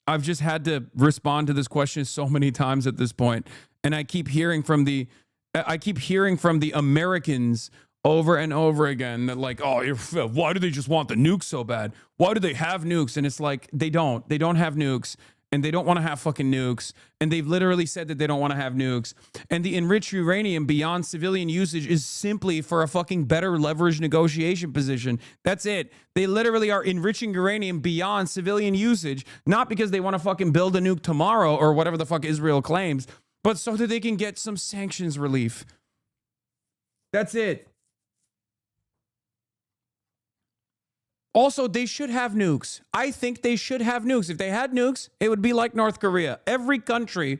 I've just had to respond to this question so many times at this point, and I keep hearing from the Americans over and over again that, like, oh, why do they just want the nukes so bad? Why do they have nukes? And it's like, they don't have nukes, and they don't want to have fucking nukes, and they've literally said that they don't want to have nukes. And the enriched uranium beyond civilian usage is simply for a fucking better leverage negotiation position. That's it. They literally are enriching uranium beyond civilian usage, not because they want to fucking build a nuke tomorrow or whatever the fuck Israel claims, but so that they can get some sanctions relief. That's it. Also, they should have nukes. I think they should have nukes. If they had nukes, it would be like North Korea. Every country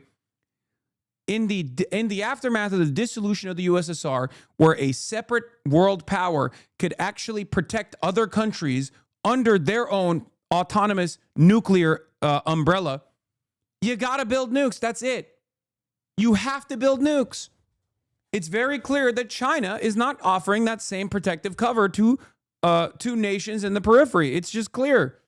in the aftermath of the dissolution of the USSR, where a separate world power could actually protect other countries under their own autonomous nuclear umbrella, you got to build nukes. That's it. You have to build nukes. It's very clear that China is not offering that same protective cover to nations in the periphery. It's just clear.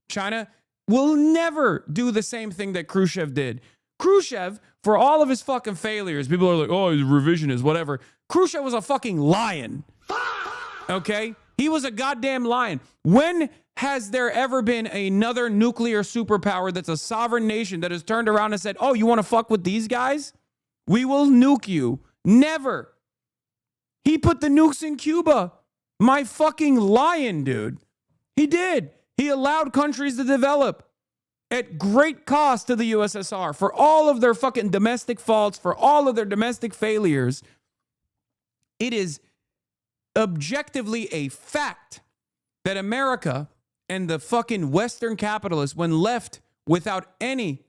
China will never do the same thing that Khrushchev did. Khrushchev, for all of his fucking failures, people are like, oh, he's revisionist, whatever. Khrushchev was a fucking lion. Okay? He was a goddamn lion. When has there ever been another nuclear superpower that's a sovereign nation that has turned around and said, oh, you want to fuck with these guys? We will nuke you. Never. He put the nukes in Cuba. My fucking lion, dude. He did. He allowed countries to develop at great cost to the USSR for all of their fucking domestic faults, for all of their domestic failures. It is objectively a fact that America and the fucking Western capitalists, when left without any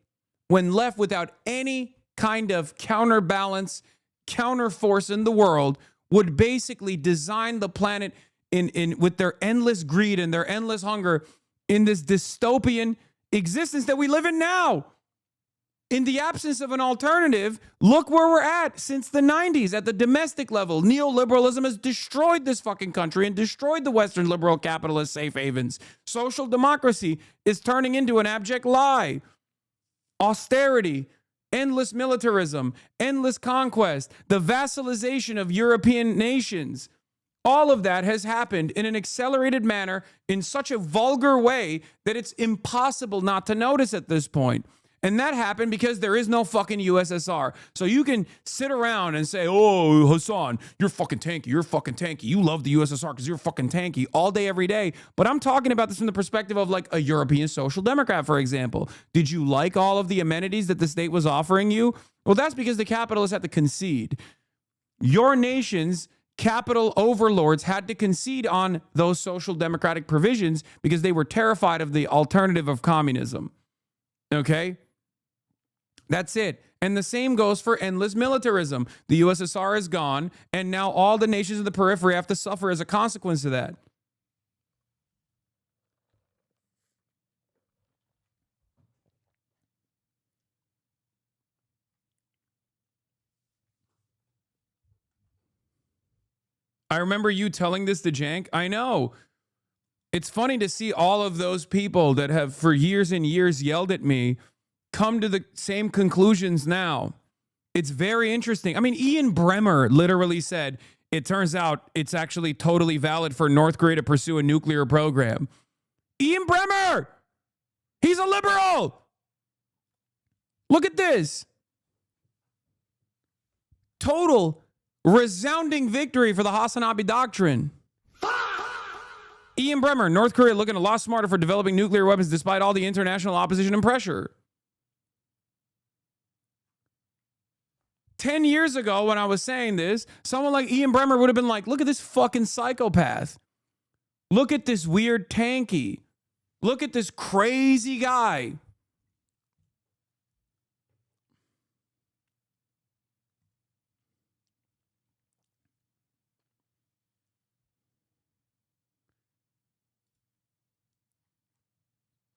kind of counterbalance, counterforce in the world, would basically design the planet in with their endless greed and their endless hunger in this dystopian existence that we live in now. In the absence of an alternative, look where we're at since the 90s at the domestic level. Neoliberalism has destroyed this fucking country and destroyed the Western liberal capitalist safe havens. Social democracy is turning into an abject lie. Austerity, endless militarism, endless conquest, the vassalization of European nations. All of that has happened in an accelerated manner in such a vulgar way that it's impossible not to notice at this point. And that happened because there is no fucking USSR. So you can sit around and say, oh, Hasan, you're fucking tanky. You're fucking tanky. You love the USSR because you're fucking tanky all day, every day. But I'm talking about this from the perspective of like a European social democrat, for example. Did you like all of the amenities that the state was offering you? Well, that's because the capitalists had to concede. Your nation's capital overlords had to concede on those social democratic provisions because they were terrified of the alternative of communism. Okay? That's it. And the same goes for endless militarism. The USSR is gone, and now all the nations of the periphery have to suffer as a consequence of that. I remember you telling this to Jank. I know. It's funny to see all of those people that have for years and years yelled at me come to the same conclusions now. It's very interesting. I mean, Ian Bremer literally said, it turns out it's actually totally valid for North Korea to pursue a nuclear program. Ian Bremer! He's a liberal! Look at this. Total resounding victory for the HasanAbi doctrine. Ian Bremer, North Korea looking a lot smarter for developing nuclear weapons despite all the international opposition and pressure. 10 years ago, when I was saying this, someone like Ian Bremer would have been like, look at this fucking psychopath. Look at this weird tanky. Look at this crazy guy.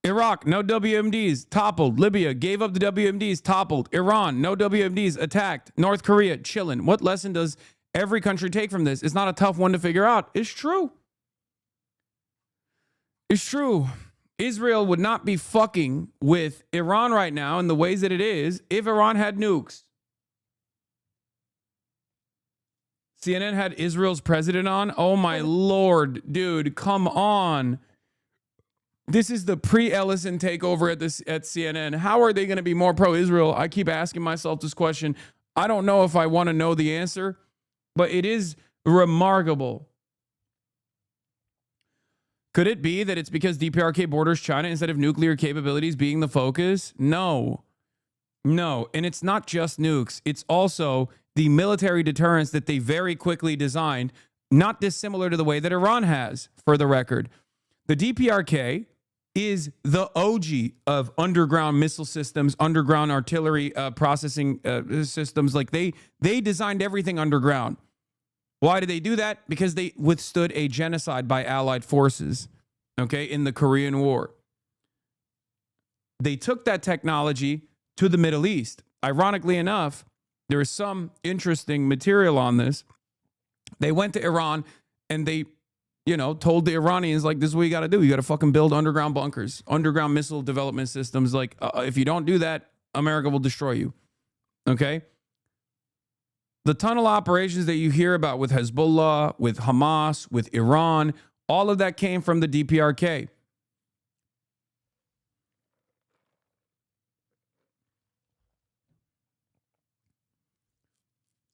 Iraq, no WMDs, toppled. Libya, gave up the WMDs, toppled. Iran, no WMDs, attacked. North Korea, chilling. What lesson does every country take from this? It's not a tough one to figure out. It's true. It's true. Israel would not be fucking with Iran right now in the ways that it is if Iran had nukes. CNN had Israel's president on. Oh my Lord, dude, come on. This is the pre-Ellison takeover at CNN. How are they going to be more pro-Israel? I keep asking myself this question. I don't know if I want to know the answer, but it is remarkable. Could it be that it's because DPRK borders China instead of nuclear capabilities being the focus? No. No. And it's not just nukes. It's also the military deterrence that they very quickly designed, not dissimilar to the way that Iran has, for the record. The DPRK is the OG of underground missile systems, underground artillery processing systems. Like they designed everything underground. Why did they do that? Because they withstood a genocide by Allied forces, okay, in the Korean War. They took that technology to the Middle East. Ironically enough, there is some interesting material on this. They went to Iran and they, told the Iranians, like, this is what you got to do. You got to fucking build underground bunkers, underground missile development systems. Like, if you don't do that, America will destroy you. Okay? The tunnel operations that you hear about with Hezbollah, with Hamas, with Iran, all of that came from the DPRK.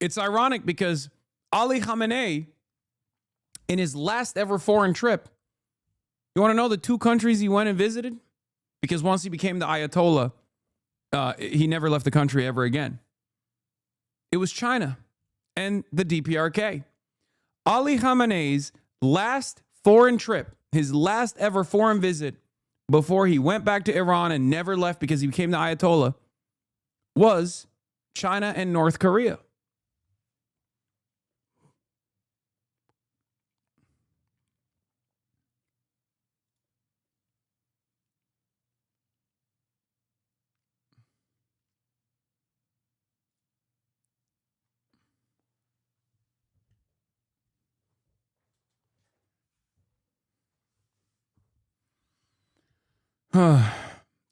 It's ironic because Ali Khamenei, in his last ever foreign trip, you want to know the two countries he went and visited? Because once he became the Ayatollah, he never left the country ever again. It was China and the DPRK. Ali Khamenei's last foreign trip, his last ever foreign visit before he went back to Iran and never left because he became the Ayatollah, was China and North Korea.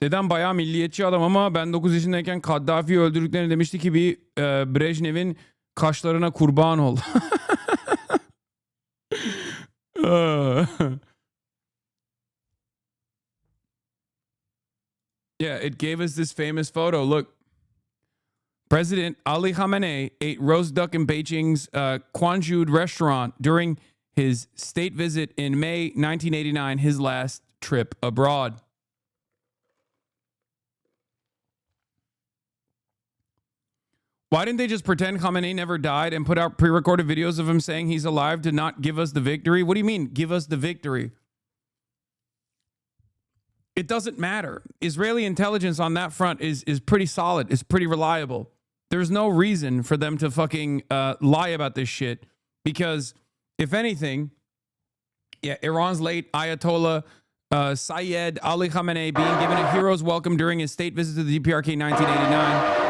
Dedem bayağı milliyetçi adam ama ben 9 yaşındayken Kaddafi'yi öldürdüklerini demişti ki bir Brejnev'in kaşlarına kurban ol. Yeah, it gave us this famous photo. Look, President Ali Khamenei ate roast duck in Beijing's Quanjude restaurant during his state visit in May 1989, his last trip abroad. Why didn't they just pretend Khamenei never died and put out pre-recorded videos of him saying he's alive to not give us the victory? What do you mean, give us the victory? It doesn't matter. Israeli intelligence on that front is pretty solid. It's pretty reliable. There's no reason for them to fucking lie about this shit because, if anything, yeah, Iran's late Ayatollah Syed Ali Khamenei being given a hero's welcome during his state visit to the DPRK in 1989.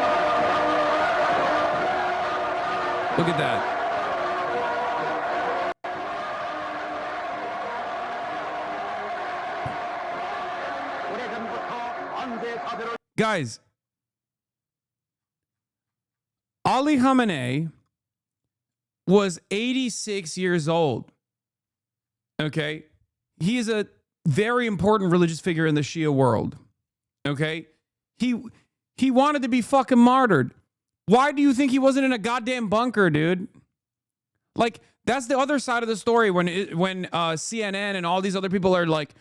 Look at that. Guys, Ali Khamenei was 86 years old. Okay? He is a very important religious figure in the Shia world. Okay? He wanted to be fucking martyred. Why do you think he wasn't in a goddamn bunker, dude? Like, that's the other side of the story when CNN and all these other people are like,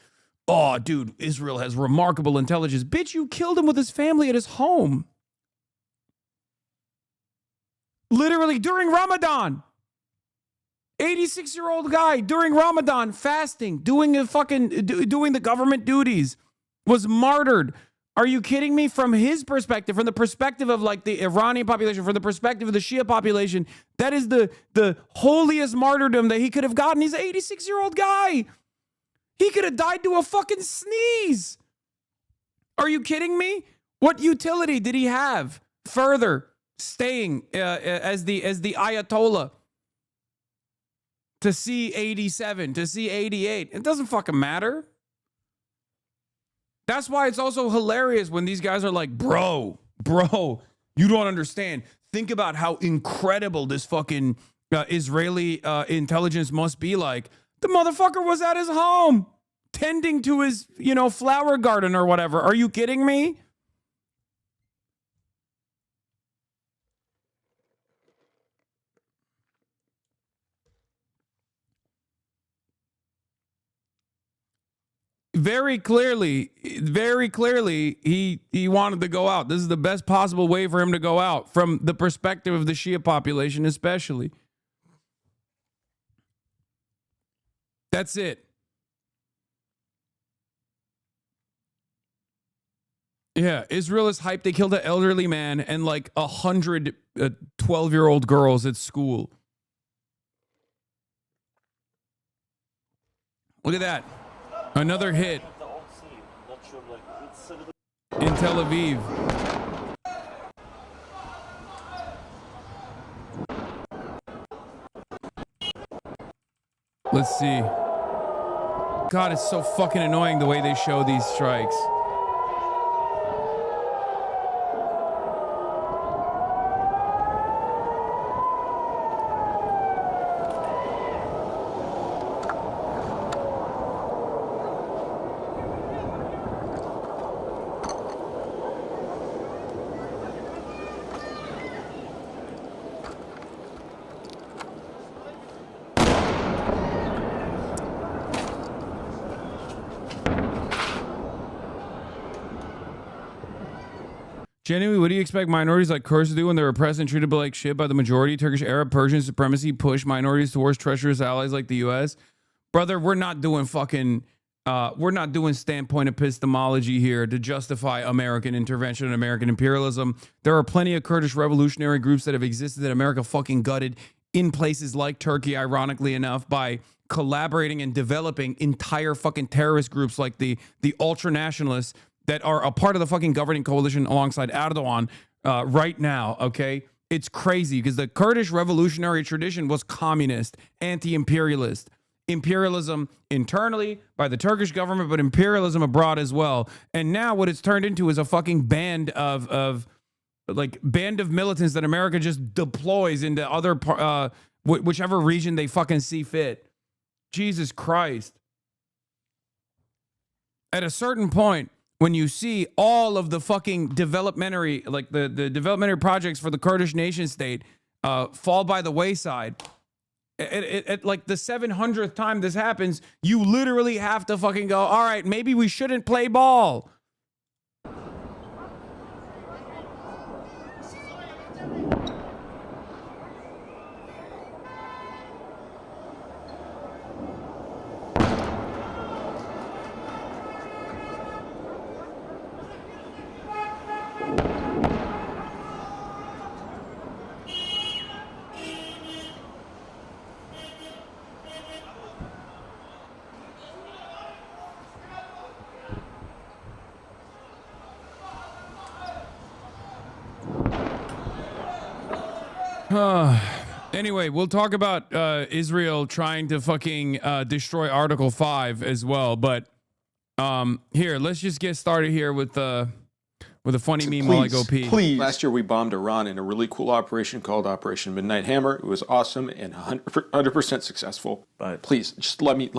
oh, dude, Israel has remarkable intelligence. Bitch, you killed him with his family at his home. Literally during Ramadan. 86-year-old guy during Ramadan, fasting, doing the government duties, was martyred. Are you kidding me? From his perspective, from the perspective of like the Iranian population, from the perspective of the Shia population, that is the holiest martyrdom that he could have gotten. He's an 86-year-old guy. He could have died to a fucking sneeze. Are you kidding me? What utility did he have further staying as the Ayatollah to see 87, to see 88? It doesn't fucking matter. That's why it's also hilarious when these guys are like, bro, you don't understand. Think about how incredible this fucking Israeli intelligence must be like. The motherfucker was at his home tending to his, flower garden or whatever. Are you kidding me? Very clearly, he wanted to go out. This is the best possible way for him to go out from the perspective of the Shia population, especially. That's it. Yeah, Israel is hyped. They killed an elderly man and like 100 12-year-old girls at school. Look at that. Another hit in Tel Aviv. Let's see. God, it's so fucking annoying the way they show these strikes. Genuinely, what do you expect minorities like Kurds to do when they're oppressed and treated like shit by the majority? Turkish, Arab, Persian supremacy push minorities towards treacherous allies like the U.S.? Brother, we're not doing standpoint epistemology here to justify American intervention and American imperialism. There are plenty of Kurdish revolutionary groups that have existed that America fucking gutted in places like Turkey, ironically enough, by collaborating and developing entire fucking terrorist groups like the ultra-nationalists that are a part of the fucking governing coalition alongside Erdogan right now, okay? It's crazy because the Kurdish revolutionary tradition was communist, anti-imperialist. Imperialism internally by the Turkish government, but imperialism abroad as well. And now what it's turned into is a fucking band of militants that America just deploys into other, whichever region they fucking see fit. Jesus Christ. At a certain point, when you see all of the fucking developmentary, like the developmentary projects for the Kurdish nation state fall by the wayside. At like the 700th time this happens, you literally have to fucking go, all right, maybe we shouldn't play ball. Anyway, we'll talk about Israel trying to fucking destroy Article 5 as well. But here, let's just get started here with a funny meme while I go pee. Please. Last year we bombed Iran in a really cool operation called Operation Midnight Hammer. It was awesome and 100% successful. But please, just let me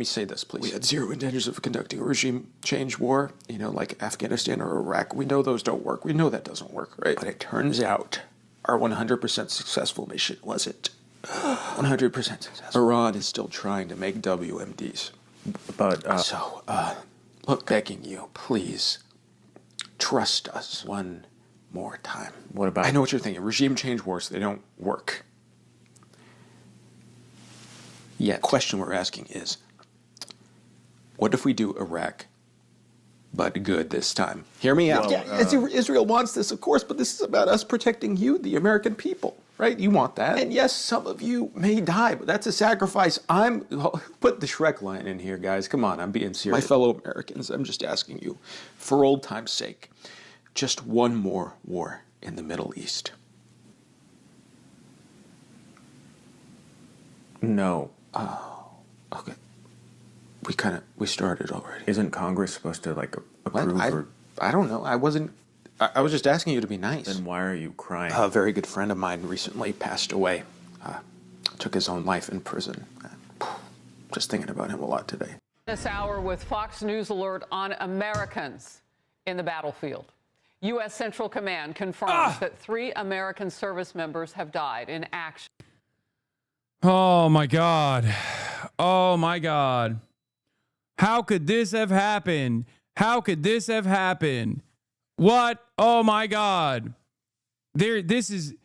say this, please. We had zero intentions of conducting a regime change war, like Afghanistan or Iraq. We know those don't work. We know that doesn't work, right? But it turns out our 100% successful mission wasn't 100% successful. Iran is still trying to make WMDs. But, look, begging you, please, trust us one more time. What about? I know what you're thinking. Regime change wars, they don't work. Yeah, the question we're asking is, what if we do Iraq, but good this time? Hear me out. Israel wants this, of course, but this is about us protecting you, the American people, right? You want that. And yes, some of you may die, but that's a sacrifice. Put the Shrek line in here, guys. Come on, I'm being serious. My fellow Americans, I'm just asking you, for old time's sake, just one more war in the Middle East. No. Oh, okay. We started already. Isn't Congress supposed to approve? I don't know. I was just asking you to be nice. Then why are you crying? A very good friend of mine recently passed away. Took his own life in prison. Just thinking about him a lot today. This hour with Fox News alert on Americans in the battlefield. U.S. Central Command confirms that 3 American service members have died in action. Oh my God. Oh my God. How could this have happened? How could this have happened? What? Oh my God. This is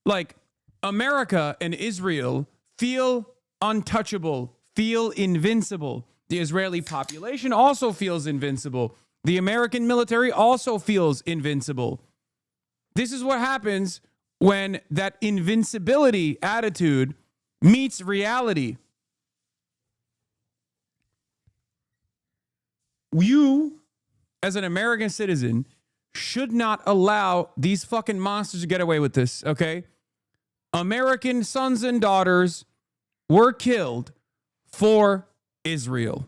like America and Israel feel untouchable, feel invincible. The Israeli population also feels invincible. The American military also feels invincible. This is what happens when that invincibility attitude meets reality. You, as an American citizen, should not allow these fucking monsters to get away with this, okay? American sons and daughters were killed for Israel.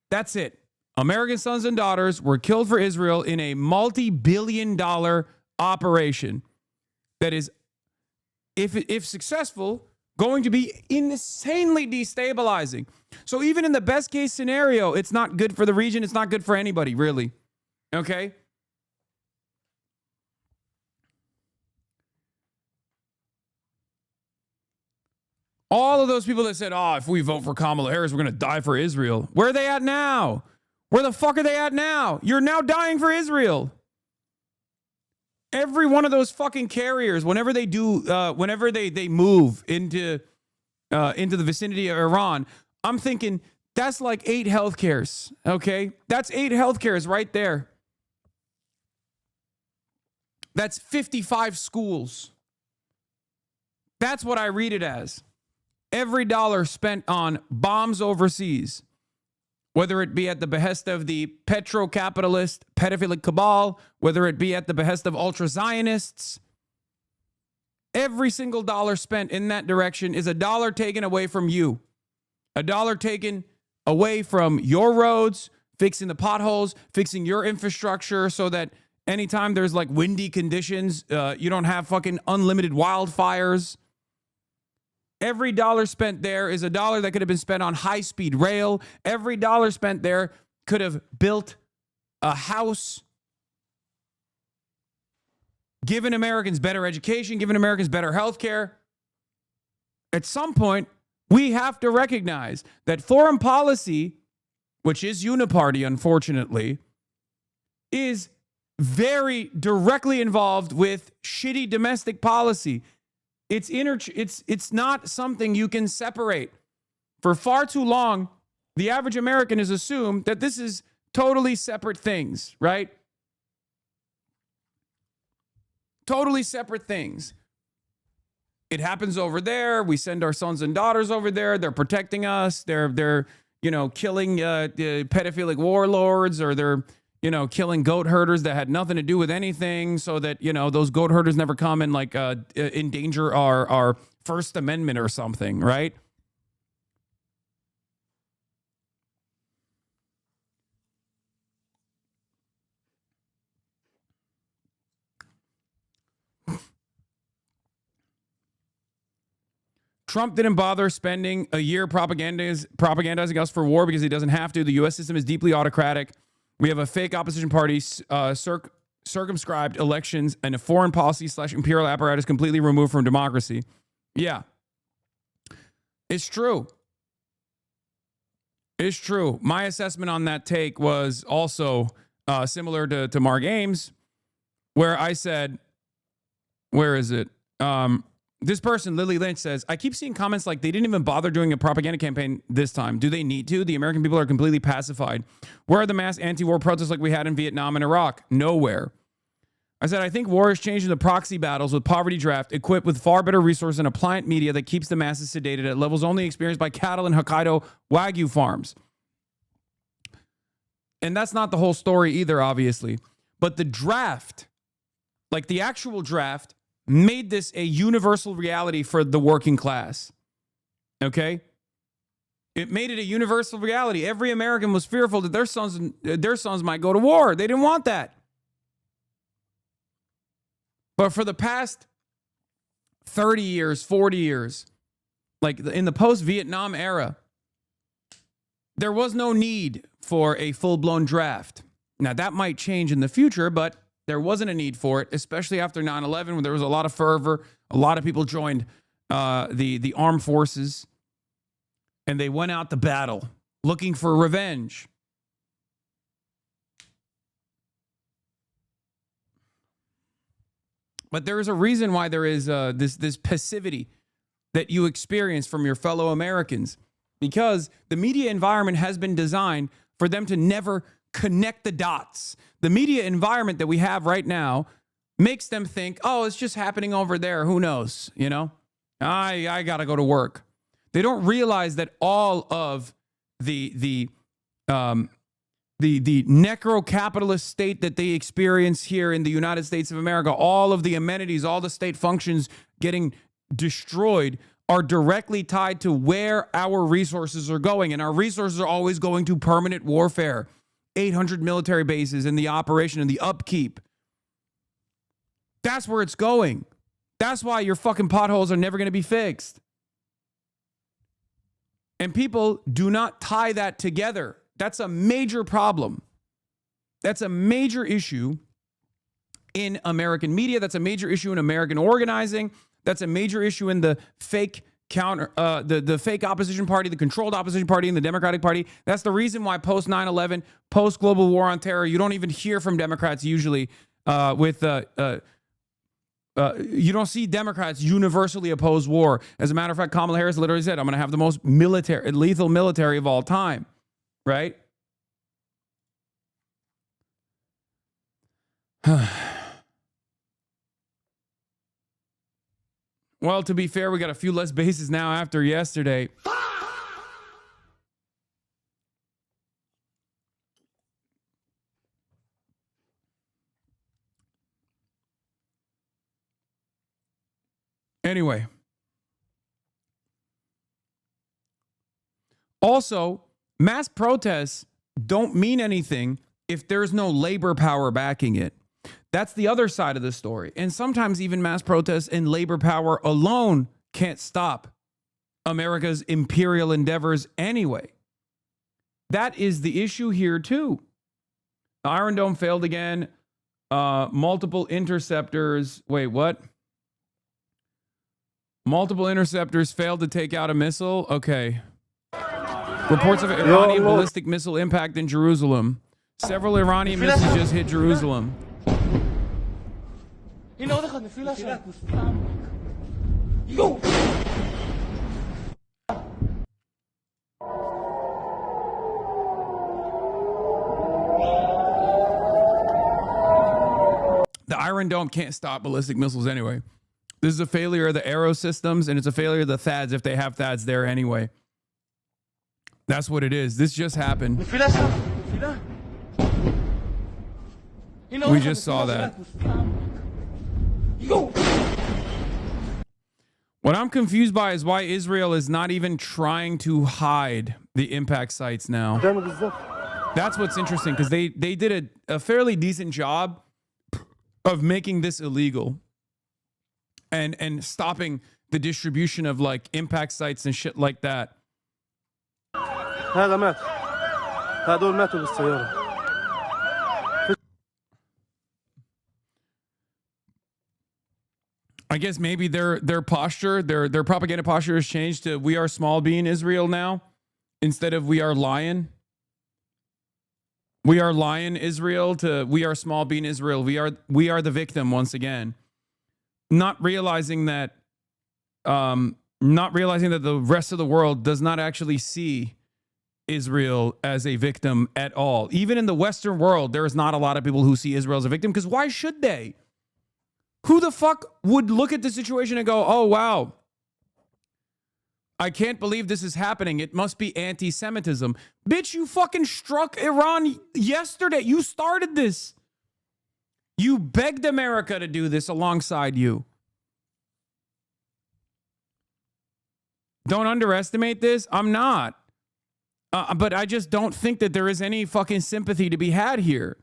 That's it. American sons and daughters were killed for Israel in a multi-billion-dollar operation that is, if successful, going to be insanely destabilizing. So even in the best case scenario, it's not good for the region. It's not good for anybody, really. Okay? All of those people that said, if we vote for Kamala Harris, we're going to die for Israel. Where are they at now? Where the fuck are they at now? You're now dying for Israel. Every one of those fucking carriers, whenever they move into the vicinity of Iran, I'm thinking that's like 8 healthcares, okay? That's 8 healthcares right there. That's 55 schools. That's what I read it as. Every dollar spent on bombs overseas, whether it be at the behest of the petro-capitalist pedophilic cabal, whether it be at the behest of ultra-Zionists, every single dollar spent in that direction is a dollar taken away from you. A dollar taken away from your roads, fixing the potholes, fixing your infrastructure so that anytime there's like windy conditions, you don't have fucking unlimited wildfires. Every dollar spent there is a dollar that could have been spent on high-speed rail. Every dollar spent there could have built a house, giving Americans better education, giving Americans better health care. At some point, we have to recognize that foreign policy, which is uniparty, unfortunately, is very directly involved with shitty domestic policy. It's not something you can separate. For far too long, the average American has assumed that this is totally separate things, right? Totally separate things. It happens over there. We send our sons and daughters over there. They're protecting us. They're killing the pedophilic warlords, or they're killing goat herders that had nothing to do with anything, so that those goat herders never come and endanger our First Amendment or something, right? Trump didn't bother spending a year propagandizing us for war because he doesn't have to. The U.S. system is deeply autocratic. We have a fake opposition party, circumscribed elections, and a foreign policy / imperial apparatus completely removed from democracy. Yeah. It's true. It's true. My assessment on that take was also similar to Mark Ames, where I said, where is it? This person, Lily Lynch, says, I keep seeing comments like they didn't even bother doing a propaganda campaign this time. Do they need to? The American people are completely pacified. Where are the mass anti-war protests like we had in Vietnam and Iraq? Nowhere. I said, I think war is changing the proxy battles with poverty draft, equipped with far better resources and a pliant media that keeps the masses sedated at levels only experienced by cattle and Hokkaido Wagyu farms. And that's not the whole story either, obviously. But the draft, like the actual draft, made this a universal reality for the working class. Okay? It made it a universal reality. Every American was fearful that their sons might go to war. They didn't want that. But for the past 30 years, 40 years, like in the post-Vietnam era, there was no need for a full-blown draft. Now, that might change in the future, but there wasn't a need for it, especially after 9/11, when there was a lot of fervor. A lot of people joined the armed forces, and they went out to battle looking for revenge. But there is a reason why there is this passivity that you experience from your fellow Americans, because the media environment has been designed for them to never connect the dots. The media environment that we have right now makes them think, oh, it's just happening over there. Who knows? I got to go to work. They don't realize that all of the necro-capitalist state that they experience here in the United States of America, all of the amenities, all the state functions getting destroyed, are directly tied to where our resources are going. And our resources are always going to permanent warfare. 800 military bases and the operation and the upkeep. That's where it's going. That's why your fucking potholes are never going to be fixed. And people do not tie that together. That's a major problem. That's a major issue in American media. That's a major issue in American organizing. That's a major issue in the fake the fake opposition party, the controlled opposition party, and the Democratic Party. That's the reason why post 9/11, post global war on terror, you don't even hear from Democrats usually you don't see Democrats universally oppose war. As a matter of fact, Kamala Harris literally said, I'm going to have the most lethal military of all time, right? Well, to be fair, we got a few less bases now after yesterday. Anyway. Also, mass protests don't mean anything if there's no labor power backing it. That's the other side of the story. And sometimes even mass protests and labor power alone can't stop America's imperial endeavors anyway. That is the issue here too. Iron Dome failed again. Multiple interceptors. Wait, what? Multiple interceptors failed to take out a missile. Okay. Reports of Iranian ballistic missile impact in Jerusalem. Several Iranian missiles just hit Jerusalem. The Iron Dome can't stop ballistic missiles anyway. This is a failure of the Arrow systems, and it's a failure of the THAADs if they have THAADs there anyway. That's what it is. This just happened. We just saw that. What I'm confused by is why Israel is not even trying to hide the impact sites now. That's what's interesting, because they did a fairly decent job of making this illegal and stopping the distribution of like impact sites and shit like that. I guess maybe their posture, their propaganda posture has changed to "We are small being Israel" now, instead of "We are lion." We are lion Israel to "We are small being Israel." We are the victim once again. Not realizing that the rest of the world does not actually see Israel as a victim at all. Even in the Western world, there is not a lot of people who see Israel as a victim, because why should they? Who the fuck would look at the situation and go, "Oh, wow, I can't believe this is happening. It must be anti-Semitism." Bitch, you fucking struck Iran yesterday. You started this. You begged America to do this alongside you. Don't underestimate this. I'm not. But I just don't think that there is any fucking sympathy to be had here.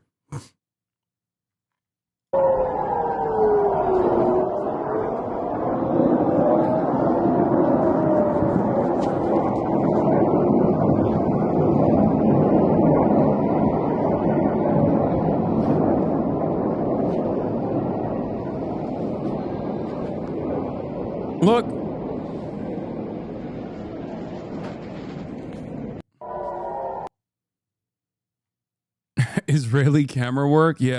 Look. Israeli camera work? Yeah.